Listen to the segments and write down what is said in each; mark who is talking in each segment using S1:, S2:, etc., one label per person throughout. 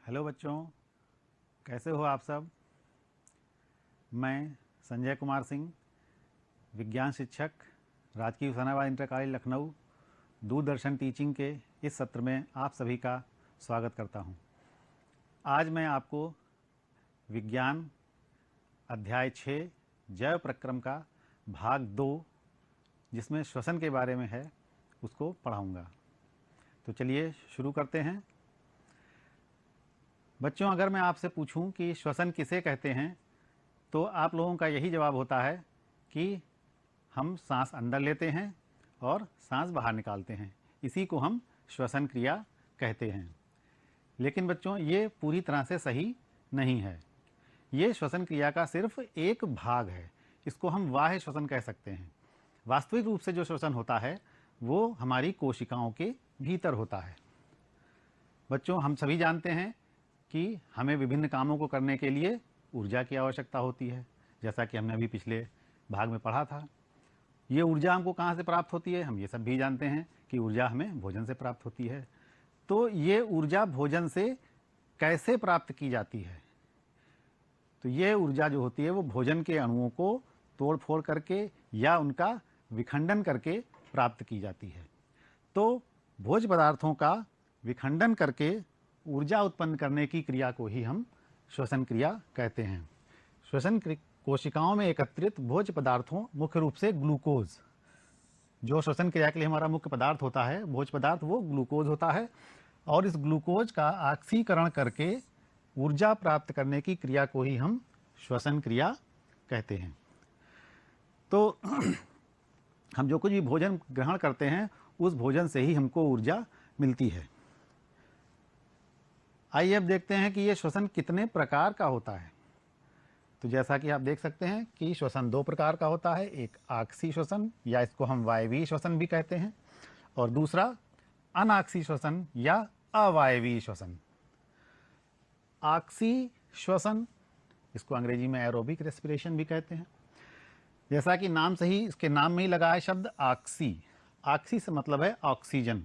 S1: Hello बच्चों, कैसे हो आप सब। मैं संजय कुमार सिंह, विज्ञान शिक्षक, राजकीय Husainabad inter college Lucknow, Doordarshan teaching के इस सत्र में आप सभी का स्वागत करता हूं। आज मैं आपको विज्ञान अध्याय 6 जैव प्रक्रम का भाग 2, जिसमें श्वसन के बारे में है, उसको पढ़ाऊंगा। तो चलिए शुरू करते हैं। बच्चों, अगर मैं आपसे पूछूं कि श्वसन किसे कहते हैं, तो आप लोगों का यही जवाब होता है कि हम सांस अंदर लेते हैं और सांस बाहर निकालते हैं, इसी को हम श्वसन क्रिया कहते हैं। लेकिन बच्चों, ये पूरी तरह से सही नहीं है। ये श्वसन क्रिया का सिर्फ एक भाग है। इसको हम बाह्य श्वसन कह सकते हैं। वास्तविक रूप से जो श्वसन होता है वो हमारी कोशिकाओं के भीतर होता है। बच्चों, हम सभी जानते हैं कि हमें विभिन्न कामों को करने के लिए ऊर्जा की आवश्यकता होती है, जैसा कि हमने अभी पिछले भाग में पढ़ा था। ये ऊर्जा हमको कहाँ से प्राप्त होती है? हम ये सब भी जानते हैं कि ऊर्जा हमें भोजन से प्राप्त होती है। तो ये ऊर्जा भोजन से कैसे प्राप्त की जाती है? तो ये ऊर्जा जो होती है वो भोजन के अणुओं को तोड़ फोड़ करके या उनका विखंडन करके प्राप्त की जाती है। तो भोज्य पदार्थों का विखंडन करके ऊर्जा उत्पन्न करने की क्रिया को ही हम श्वसन क्रिया कहते हैं। श्वसन कोशिकाओं में एकत्रित भोज्य पदार्थों, मुख्य रूप से ग्लूकोज, जो श्वसन क्रिया के लिए हमारा मुख्य पदार्थ होता है, भोज्य पदार्थ, वो ग्लूकोज होता है। और इस ग्लूकोज का ऑक्सीकरण करके ऊर्जा प्राप्त करने की क्रिया को ही हम श्वसन क्रिया कहते हैं। तो हम जो कुछ भी भोजन ग्रहण करते हैं, उस भोजन से ही हमको ऊर्जा मिलती है। आइए अब देखते हैं कि ये श्वसन कितने प्रकार का होता है। तो जैसा कि आप देख सकते हैं कि श्वसन 2 प्रकार का होता है। एक आक्सीय श्वसन, या इसको हम वायवीय श्वसन भी कहते हैं, और दूसरा अनाक्सीय श्वसन या अवायवीय श्वसन। आक्सीय श्वसन, इसको अंग्रेजी में एरोबिक रेस्पिरेशन भी कहते हैं। जैसा कि नाम से ही, इसके नाम में ही लगा है शब्द आक्सी। आक्सी से मतलब है ऑक्सीजन,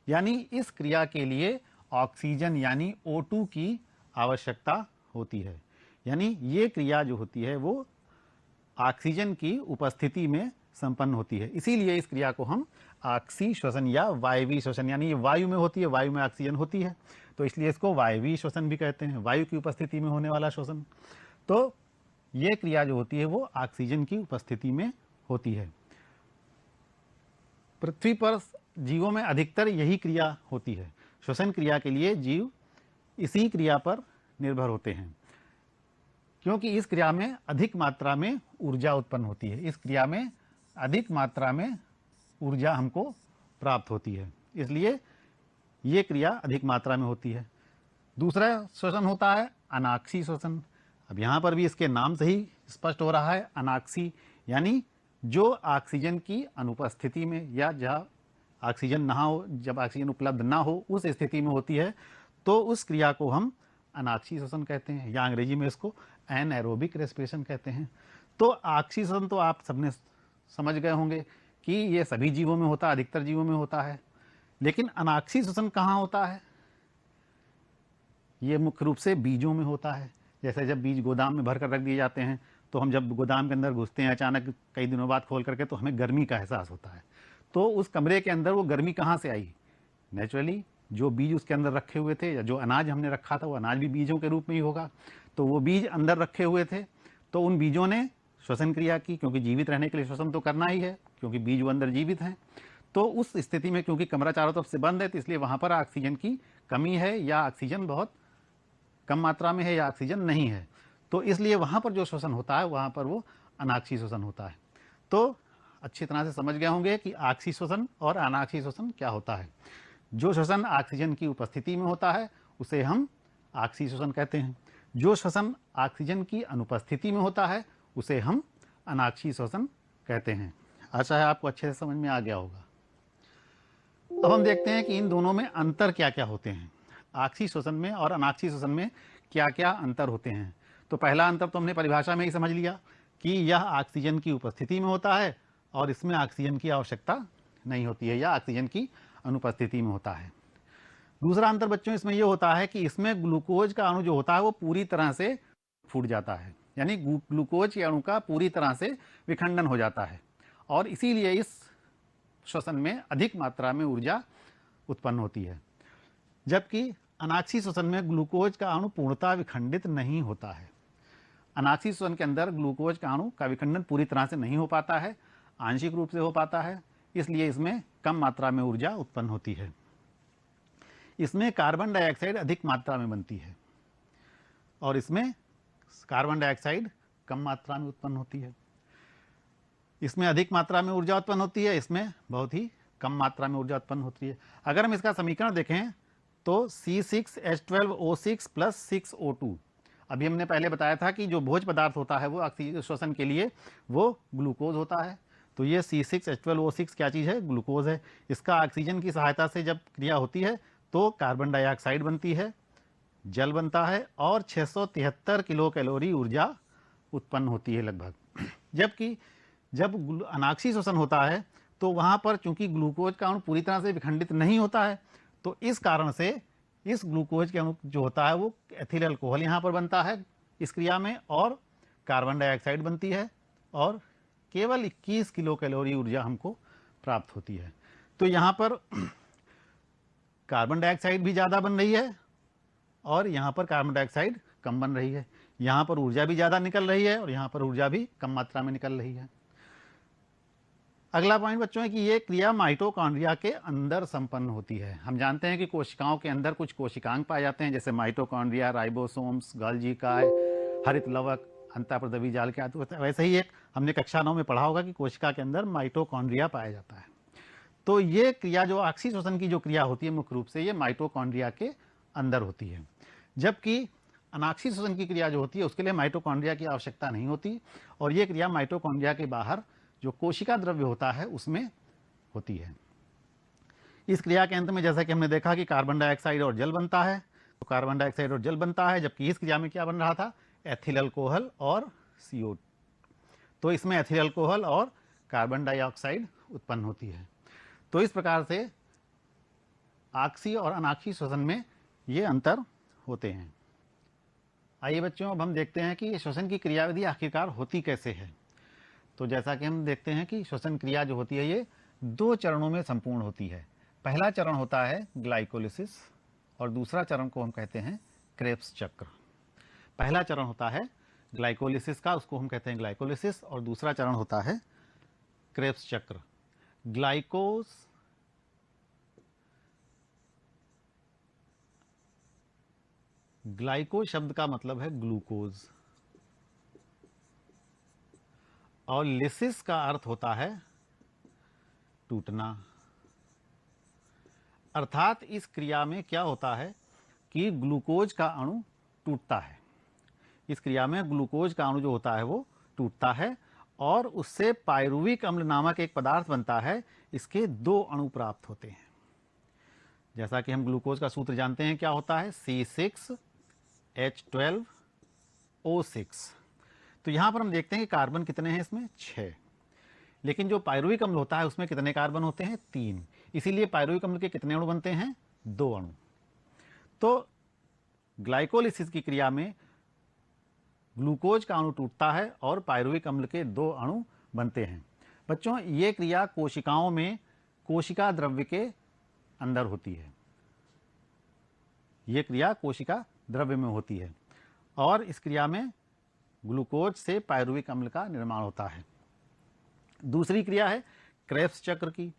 S1: यानी इस क्रिया के लिए ऑक्सीजन यानी O2 की आवश्यकता होती है। यानी ये क्रिया जो होती है वो ऑक्सीजन की उपस्थिति में संपन्न होती है। इसीलिए इस क्रिया को हम आक्सीय श्वसन या वायवीय श्वसन, यानी ये वायु में होती है, वायु में ऑक्सीजन होती है, तो इसलिए इसको वायवीय श्वसन भी कहते हैं, वायु की उपस्थिति में होने वाला श्वसन। तो ये क्रिया जो होती है वो ऑक्सीजन की उपस्थिति में होती है। पृथ्वी पर जीवों में अधिकतर यही क्रिया होती है। श्वसन क्रिया के लिए जीव इसी क्रिया पर निर्भर होते हैं, क्योंकि इस क्रिया में अधिक मात्रा में ऊर्जा उत्पन्न होती है। इस क्रिया में अधिक मात्रा में ऊर्जा हमको प्राप्त होती है, इसलिए ये क्रिया अधिक मात्रा में होती है। दूसरा श्वसन होता है अनाक्सीय श्वसन। अब यहाँ पर भी इसके नाम से ही स्पष्ट हो रहा है, अनाक्सीय यानी जो ऑक्सीजन की अनुपस्थिति में या जहाँ ऑक्सीजन ना हो, जब ऑक्सीजन उपलब्ध ना हो, उस स्थिति में होती है, तो उस क्रिया को हम अनाक्सीय श्वसन कहते हैं, या अंग्रेजी में इसको एनएरोबिक रेस्पिरेशन कहते हैं। तो ऑक्सीय श्वसन तो आप सबने समझ गए होंगे कि ये सभी जीवों में होता है, अधिकतर जीवों में होता है। लेकिन अनाक्सीय श्वसन कहाँ होता है? ये मुख्य रूप से बीजों में होता है। जैसे जब बीज गोदाम में भर कर रख दिए जाते हैं, तो हम जब गोदाम के अंदर घुसते हैं अचानक कई दिनों बाद खोल करके, तो हमें गर्मी का एहसास होता है। तो उस कमरे के अंदर वो गर्मी कहाँ से आई? नेचुरली जो बीज उसके अंदर रखे हुए थे, या जो अनाज हमने रखा था, वो अनाज भी बीजों के रूप में ही होगा। तो वो बीज अंदर रखे हुए थे, तो उन बीजों ने श्वसन क्रिया की, क्योंकि जीवित रहने के लिए श्वसन तो करना ही है, क्योंकि बीज वो अंदर जीवित हैं। तो उस स्थिति में क्योंकि कमरा चारों तरफ से बंद है, तो इसलिए वहाँ पर ऑक्सीजन की कमी है, या ऑक्सीजन बहुत कम मात्रा में है, या ऑक्सीजन नहीं है। तो इसलिए वहाँ पर जो श्वसन होता है, वहाँ पर वो अनाक्सीय श्वसन होता है। तो अच्छी तरह से समझ गए होंगे कि आक्सीय श्वसन और अनाक्सीय श्वसन क्या होता है। जो श्वसन ऑक्सीजन की उपस्थिति में होता है उसे हम आक्सीय श्वसन कहते हैं। जो श्वसन ऑक्सीजन की अनुपस्थिति में होता है उसे हम अनाक्सीय श्वसन कहते हैं। आशा है आपको अच्छे से समझ में आ गया होगा। अब हम देखते हैं कि इन दोनों में अंतर क्या क्या होते हैं। आक्सीय श्वसन में और अनाक्सीय श्वसन में क्या क्या अंतर होते हैं। तो पहला अंतर तो हमने परिभाषा में ही समझ लिया कि यह ऑक्सीजन की उपस्थिति में होता है और इसमें ऑक्सीजन की आवश्यकता नहीं होती है, या ऑक्सीजन की अनुपस्थिति में होता है। दूसरा अंतर बच्चों इसमें ये होता है कि इसमें ग्लूकोज का अणु जो होता है वो पूरी तरह से फूट जाता है, यानी ग्लूकोज के अणु का पूरी तरह से विखंडन हो जाता है और इसीलिए इस श्वसन में अधिक मात्रा में ऊर्जा उत्पन्न होती है। जबकि अनाक्षी श्वसन में ग्लूकोज का अणु पूर्णतः विखंडित नहीं होता है। अनाक्षी श्वसन के अंदर ग्लूकोज का अणु का विखंडन पूरी तरह से नहीं हो पाता है, आंशिक रूप से हो पाता है, इसलिए इसमें कम मात्रा में ऊर्जा उत्पन्न होती है। इसमें कार्बन डाइऑक्साइड अधिक मात्रा में बनती है और इसमें कार्बन डाइऑक्साइड कम मात्रा में उत्पन्न होती है। इसमें अधिक मात्रा में ऊर्जा उत्पन्न होती है, इसमें बहुत ही कम मात्रा में ऊर्जा उत्पन्न होती है। अगर हम इसका समीकरण देखें तो C6H12O6 + 6O2, अभी हमने पहले बताया था कि जो भोज पदार्थ होता है वो श्वसन के लिए वो ग्लूकोज होता है, तो ये C6H12O6 क्या चीज़ है? ग्लूकोज है। इसका ऑक्सीजन की सहायता से जब क्रिया होती है तो कार्बन डाइऑक्साइड बनती है, जल बनता है और 673 किलो कैलोरी ऊर्जा उत्पन्न होती है लगभग। जबकि जब अनाक्षी श्वसन होता है तो वहाँ पर चूंकि ग्लूकोज का अणु पूरी तरह से विखंडित नहीं होता है, तो इस कारण से इस ग्लूकोज के अणु जो होता है वो एथिल अल्कोहल यहाँ पर बनता है इस क्रिया में और कार्बन डाइऑक्साइड बनती है और केवल 21 किलो कैलोरी ऊर्जा हमको प्राप्त होती है। तो यहाँ पर कार्बन डाइऑक्साइड भी ज़्यादा बन रही है और यहाँ पर कार्बन डाइऑक्साइड कम बन रही है। यहाँ पर ऊर्जा भी ज़्यादा निकल रही है और यहाँ पर ऊर्जा भी कम मात्रा में निकल रही है। अगला पॉइंट बच्चों है कि ये क्रिया माइटोकॉन्ड्रिया के अंदर संपन्न होती है। हम जानते हैं कि कोशिकाओं के अंदर कुछ कोशिकांग पाए जाते हैं, जैसे माइटोकॉन्ड्रिया, राइबोसोम्स, गोल्गी काय, हरित लवक, अंतःप्रद्रवी जाल के आदि। वैसे ही एक हमने कक्षा 9 में पढ़ा होगा कि कोशिका के अंदर माइटोकॉन्ड्रिया पाया जाता है। तो ये क्रिया जो ऑक्सी श्वसन की जो क्रिया होती है मुख्य रूप से ये माइटोकॉन्ड्रिया के अंदर होती है, जबकि अनाक्षी श्वसन की क्रिया जो होती है उसके लिए माइटोकॉन्ड्रिया की आवश्यकता नहीं होती और ये क्रिया माइटोकॉन्ड्रिया के बाहर जो कोशिका द्रव्य होता है उसमें होती है। इस क्रिया के अंत में जैसा कि हमने देखा कि कार्बन डाइऑक्साइड और जल बनता है, तो कार्बन डाइऑक्साइड और जल बनता है, जबकि इस क्रिया में क्या बन रहा था? एथिल अल्कोहल और CO। तो इसमें एथिल अल्कोहल और कार्बन डाइऑक्साइड उत्पन्न होती है। तो इस प्रकार से आक्षी और अनाक्षी श्वसन में ये अंतर होते हैं। आइए बच्चों, अब हम देखते हैं कि श्वसन की क्रियाविधि आखिरकार होती कैसे है। तो जैसा कि हम देखते हैं कि श्वसन क्रिया जो होती है ये 2 चरणों में संपूर्ण होती है। पहला चरण होता है ग्लाइकोलिसिस और दूसरा चरण को हम कहते हैं क्रेब्स चक्र। पहला चरण होता है ग्लाइकोलिसिस का, उसको हम कहते हैं ग्लाइकोलिसिस, और दूसरा चरण होता है क्रेब्स चक्र। ग्लाइको शब्द का मतलब है ग्लूकोज और लिसिस का अर्थ होता है टूटना। अर्थात इस क्रिया में क्या होता है कि ग्लूकोज का अणु टूटता है। इस क्रिया में ग्लूकोज का अणु जो होता है वो टूटता है और उससे पायरुविक अम्ल नामक एक पदार्थ बनता है। इसके 2 अणु प्राप्त होते हैं। जैसा कि हम ग्लूकोज का सूत्र जानते हैं क्या होता है? C6H12O6। तो यहां पर हम देखते हैं कि कार्बन कितने हैं इसमें? 6। लेकिन जो पायरुविक अम्ल होता है उसमें कितने कार्बन होते हैं? 3। इसीलिए पायरुविक अम्ल के कितने अणु बनते हैं? 2 अणु। तो ग्लाइकोलिसिस की क्रिया में ग्लूकोज का अणु टूटता है और पायरुविक अम्ल के 2 अणु बनते हैं। बच्चों, ये क्रिया कोशिकाओं में कोशिका द्रव्य के अंदर होती है। ये क्रिया कोशिका द्रव्य में होती है और इस क्रिया में ग्लूकोज से पायरुविक अम्ल का निर्माण होता है। दूसरी क्रिया है क्रेब्स चक्र की।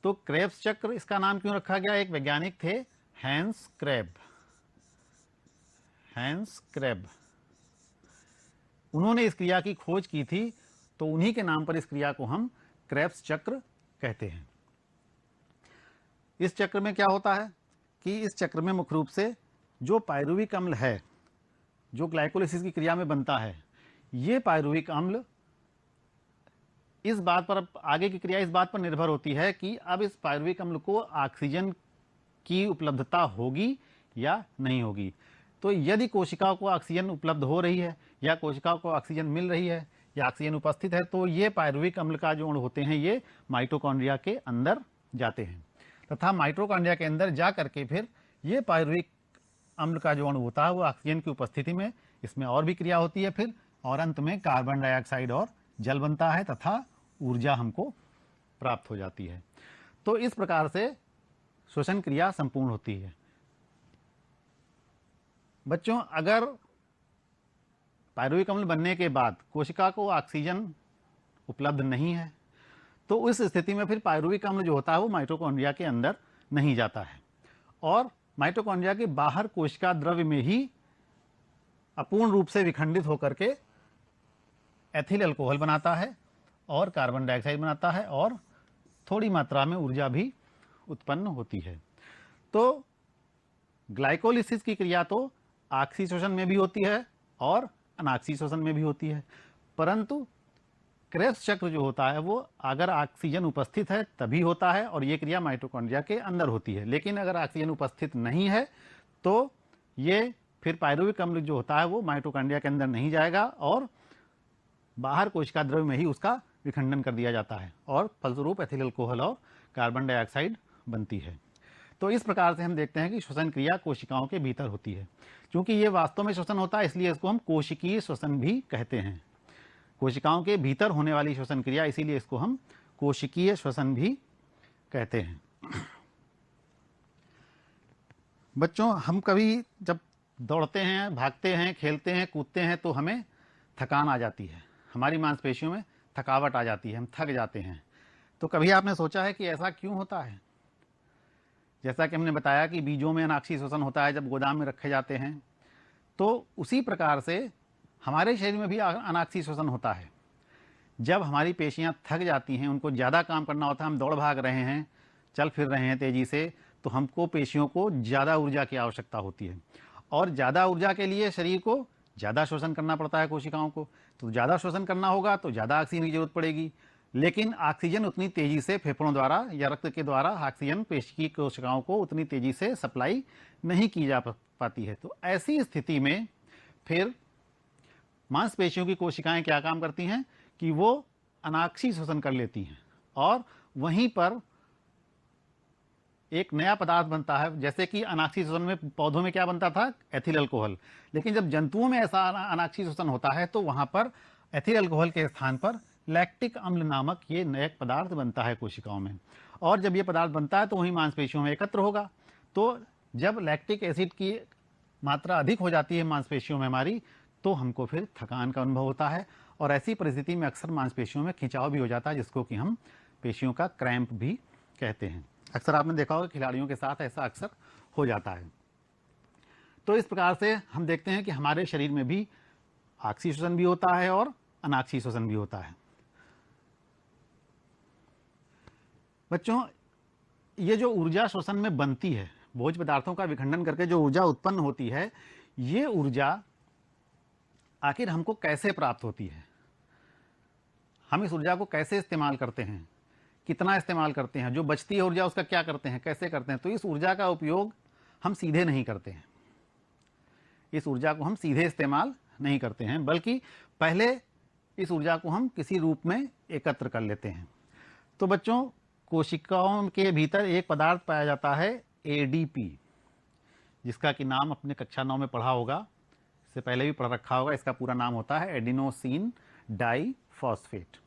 S1: तो क्रेब्स चक्र, इसका नाम क्यों रखा गया? एक वैज्ञानिक थे हैंस क्रेब। उन्होंने इस क्रिया की खोज की थी, तो उन्हीं के नाम पर इस क्रिया को हम क्रेब्स चक्र कहते हैं। इस चक्र में क्या होता है कि इस चक्र में मुख्य रूप से जो पायरुविक अम्ल है जो ग्लाइकोलिसिस की क्रिया में बनता है, ये पायरुविक अम्ल इस बात पर, आगे की क्रिया इस बात पर निर्भर होती है कि अब इस पायरुविक अम्ल को ऑक्सीजन की उपलब्धता होगी या नहीं होगी। तो यदि कोशिकाओं को ऑक्सीजन उपलब्ध हो रही है या कोशिकाओं को ऑक्सीजन मिल रही है या ऑक्सीजन उपस्थित है, तो ये पायरुविक अम्ल का जो अणु होते हैं ये माइटोकॉन्ड्रिया के अंदर जाते हैं तथा माइटोकॉन्ड्रिया के अंदर जा करके फिर ये पायरुविक अम्ल का जो अणु होता है वो ऑक्सीजन की उपस्थिति में इसमें और भी क्रिया होती है फिर, और अंत में कार्बन डाइऑक्साइड और जल बनता है तथा ऊर्जा हमको प्राप्त हो जाती है। तो इस प्रकार से श्वसन क्रिया संपूर्ण होती है। बच्चों, अगर पायरुविक अम्ल बनने के बाद कोशिका को ऑक्सीजन उपलब्ध नहीं है तो उस स्थिति में फिर पायरुविक अम्ल जो होता है वो माइटोकॉन्ड्रिया के अंदर नहीं जाता है और माइटोकॉन्ड्रिया के बाहर कोशिका द्रव्य में ही अपूर्ण रूप से विखंडित होकर के एथिल अल्कोहल बनाता है और कार्बन डाइऑक्साइड बनाता है और थोड़ी मात्रा में ऊर्जा भी उत्पन्न होती है। तो ग्लाइकोलिसिस की क्रिया तो ऑक्सीशोषण में भी होती है और अनाक्सीशोषण में भी होती है, परंतु क्रेब्स चक्र जो होता है वो अगर ऑक्सीजन उपस्थित है तभी होता है और ये क्रिया माइटोकॉन्ड्रिया के अंदर होती है। लेकिन अगर ऑक्सीजन उपस्थित नहीं है तो ये फिर पायरुविक अम्ल जो होता है वो माइटोकॉन्ड्रिया के अंदर नहीं जाएगा और बाहर कोशिका द्रव्य में ही उसका विखंडन कर दिया जाता है और फलस्वरूप एथिल अल्कोहल और कार्बन डाइऑक्साइड बनती है। तो इस प्रकार से हम देखते हैं कि श्वसन क्रिया कोशिकाओं के भीतर होती है। क्योंकि ये वास्तव में श्वसन होता है इसलिए इसको हम कोशिकीय श्वसन भी कहते हैं। कोशिकाओं के भीतर होने वाली श्वसन क्रिया, इसीलिए इसको हम कोशिकीय श्वसन भी कहते हैं। बच्चों, हम कभी जब दौड़ते हैं, भागते हैं, खेलते हैं, कूदते हैं तो हमें थकान आ जाती है, हमारी मांसपेशियों में थकावट आ जाती है, हम थक जाते हैं। तो कभी आपने सोचा है कि ऐसा क्यों होता है? जैसा कि हमने बताया कि बीजों में अनाक्षी श्वसन होता है जब गोदाम में रखे जाते हैं, तो उसी प्रकार से हमारे शरीर में भी अनाक्षी श्वसन होता है। जब हमारी पेशियां थक जाती हैं, उनको ज़्यादा काम करना होता है, हम दौड़ भाग रहे हैं, चल फिर रहे हैं तेज़ी से, तो हमको पेशियों को ज़्यादा ऊर्जा की आवश्यकता होती है और ज़्यादा ऊर्जा के लिए शरीर को ज़्यादा शोषण करना पड़ता है कोशिकाओं को। तो ज़्यादा शोषण करना होगा तो ज़्यादा ऑक्सीजन की जरूरत पड़ेगी, लेकिन ऑक्सीजन उतनी तेज़ी से फेफड़ों द्वारा या रक्त के द्वारा ऑक्सीजन पेशी कोशिकाओं को उतनी तेज़ी से सप्लाई नहीं की जा पाती है। तो ऐसी स्थिति में फिर मांसपेशियों की कोशिकाएं क्या काम करती हैं कि वो अनाक्षी श्वसन कर लेती हैं और वहीं पर एक नया पदार्थ बनता है। जैसे कि अनाक्षी श्वसन में पौधों में क्या बनता था? Ethyl alcohol. लेकिन जब जंतुओं में ऐसा अनाक्षी श्वसन होता है तो वहां पर एथिल अल्कोहल के स्थान पर लैक्टिक अम्ल नामक ये नया पदार्थ बनता है कोशिकाओं में, और जब ये पदार्थ बनता है तो वही मांसपेशियों में एकत्र होगा। तो जब लैक्टिक एसिड की मात्रा अधिक हो जाती है मांसपेशियों में हमारी, तो हमको फिर थकान का अनुभव होता है और ऐसी परिस्थिति में अक्सर मांसपेशियों में खिंचाव भी हो जाता है, जिसको कि हम पेशियों का क्रैम्प भी कहते हैं। अक्सर आपने देखा होगा खिलाड़ियों के साथ ऐसा अक्सर हो जाता है। तो इस प्रकार से हम देखते हैं कि हमारे शरीर में भी ऑक्सी श्वसन भी होता है और अनाक्षी श्वसन भी होता है। बच्चों, ये जो ऊर्जा श्वसन में बनती है, भोज्य पदार्थों का विखंडन करके जो ऊर्जा उत्पन्न होती है, ये ऊर्जा आखिर हमको कैसे प्राप्त होती है? हम इस ऊर्जा को कैसे इस्तेमाल करते हैं, कितना इस्तेमाल करते हैं, जो बचती है ऊर्जा उसका क्या करते हैं, कैसे करते हैं? तो इस ऊर्जा का उपयोग हम सीधे नहीं करते हैं, इस ऊर्जा को हम सीधे इस्तेमाल नहीं करते हैं, बल्कि पहले इस ऊर्जा को हम किसी रूप में एकत्र कर लेते हैं। तो बच्चों, कोशिकाओं के भीतर एक पदार्थ पाया जाता है एडीपी, जिसका कि नाम अपने कक्षा 9 में पढ़ा होगा, इससे पहले भी पढ़ रखा होगा। इसका पूरा नाम होता है एडिनोसिन डाइफॉस्फेट।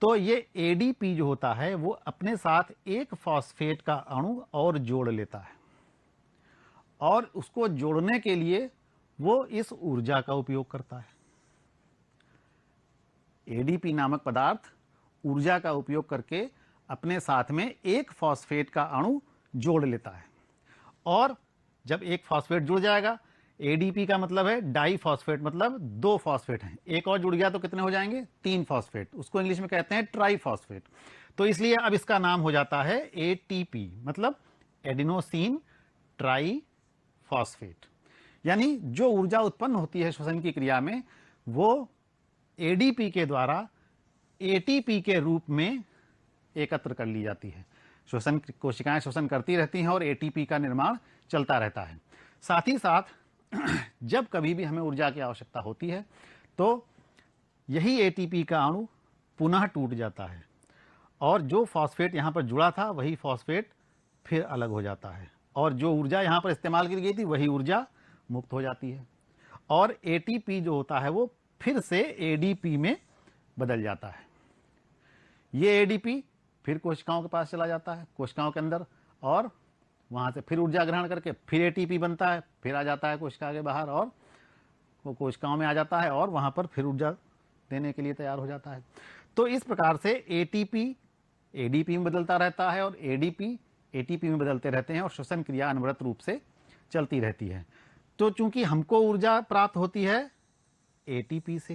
S1: तो ये एडीपी जो होता है वो अपने साथ एक फॉस्फेट का अणु और जोड़ लेता है और उसको जोड़ने के लिए वो इस ऊर्जा का उपयोग करता है। एडीपी नामक पदार्थ ऊर्जा का उपयोग करके अपने साथ में एक फॉस्फेट का अणु जोड़ लेता है, और जब एक फॉस्फेट जुड़ जाएगा, एडीपी का मतलब है डाइफॉस्फेट, मतलब 2 फॉस्फेट हैं, एक और जुड़ गया तो कितने हो जाएंगे? 3 फॉस्फेट। उसको इंग्लिश में कहते हैं ट्राइफॉस्फेट। तो इसलिए अब इसका नाम हो जाता है एटीपी, मतलब एडिनोसिन ट्राइफॉस्फेट। यानी जो ऊर्जा उत्पन्न होती है श्वसन की क्रिया में, वो एडीपी के द्वारा एटीपी के रूप में एकत्र कर ली जाती है। श्वसन कोशिकाएं श्वसन करती रहती हैं और एटीपी का निर्माण चलता रहता है। साथ ही साथ जब कभी भी हमें ऊर्जा की आवश्यकता होती है तो यही एटीपी का अणु पुनः टूट जाता है और जो फॉस्फेट यहाँ पर जुड़ा था वही फॉस्फेट फिर अलग हो जाता है और जो ऊर्जा यहाँ पर इस्तेमाल की गई थी वही ऊर्जा मुक्त हो जाती है और एटीपी जो होता है वो फिर से एडीपी में बदल जाता है। ये एडीपी फिर कोशिकाओं के पास चला जाता है, कोशिकाओं के अंदर, और वहाँ से फिर ऊर्जा ग्रहण करके फिर एटीपी बनता है, फिर आ जाता है कोशिका के बाहर और वो कोशिकाओं में आ जाता है और वहाँ पर फिर ऊर्जा देने के लिए तैयार हो जाता है। तो इस प्रकार से एटीपी एडीपी में बदलता रहता है और एडीपी एटीपी में बदलते रहते हैं और श्वसन क्रिया अनवरत रूप से चलती रहती है। तो चूंकि हमको ऊर्जा प्राप्त होती है एटीपी से,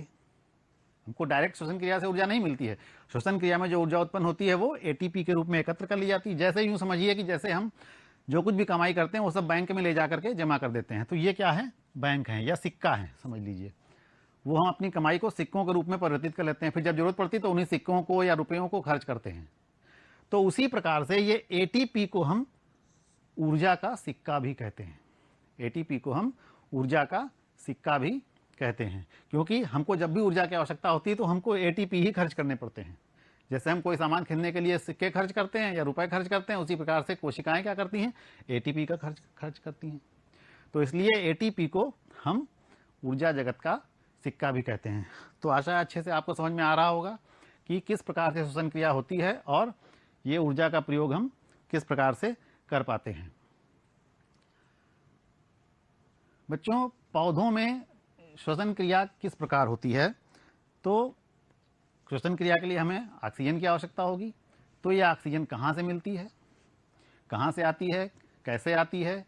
S1: हमको डायरेक्ट श्वसन क्रिया से ऊर्जा नहीं मिलती है। श्वसन क्रिया में जो ऊर्जा उत्पन्न होती है वो एटीपी के रूप में एकत्र कर ली जाती है। जैसे यूं समझिए कि जैसे हम जो कुछ भी कमाई करते हैं वो सब बैंक में ले जा करके जमा कर देते हैं। तो ये क्या है, बैंक है या सिक्का है समझ लीजिए। वो हम अपनी कमाई को सिक्कों के रूप में परिवर्तित कर लेते हैं, फिर जब जरूरत पड़ती है तो उन्हीं सिक्कों को या रुपयों को खर्च करते हैं। तो उसी प्रकार से ये एटीपी को हम ऊर्जा का सिक्का भी कहते हैं। एटीपी को हम ऊर्जा का सिक्का भी कहते हैं, क्योंकि हमको जब भी ऊर्जा की आवश्यकता होती है तो हमको एटीपी ही खर्च करने पड़ते हैं। जैसे हम कोई सामान खरीदने के लिए सिक्के खर्च करते हैं या रुपए खर्च करते हैं, उसी प्रकार से कोशिकाएं क्या करती हैं, एटीपी का खर्च करती हैं। तो इसलिए एटीपी को हम ऊर्जा जगत का सिक्का भी कहते हैं। तो आशा है अच्छे से आपको समझ में आ रहा होगा कि किस प्रकार से श्वसन क्रिया होती है और ये ऊर्जा का प्रयोग हम किस प्रकार से कर पाते हैं। बच्चों, पौधों में श्वसन क्रिया किस प्रकार होती है? तो श्वसन क्रिया के लिए हमें ऑक्सीजन की आवश्यकता होगी। तो ये ऑक्सीजन कहाँ से मिलती है, कहाँ से आती है, कैसे आती है?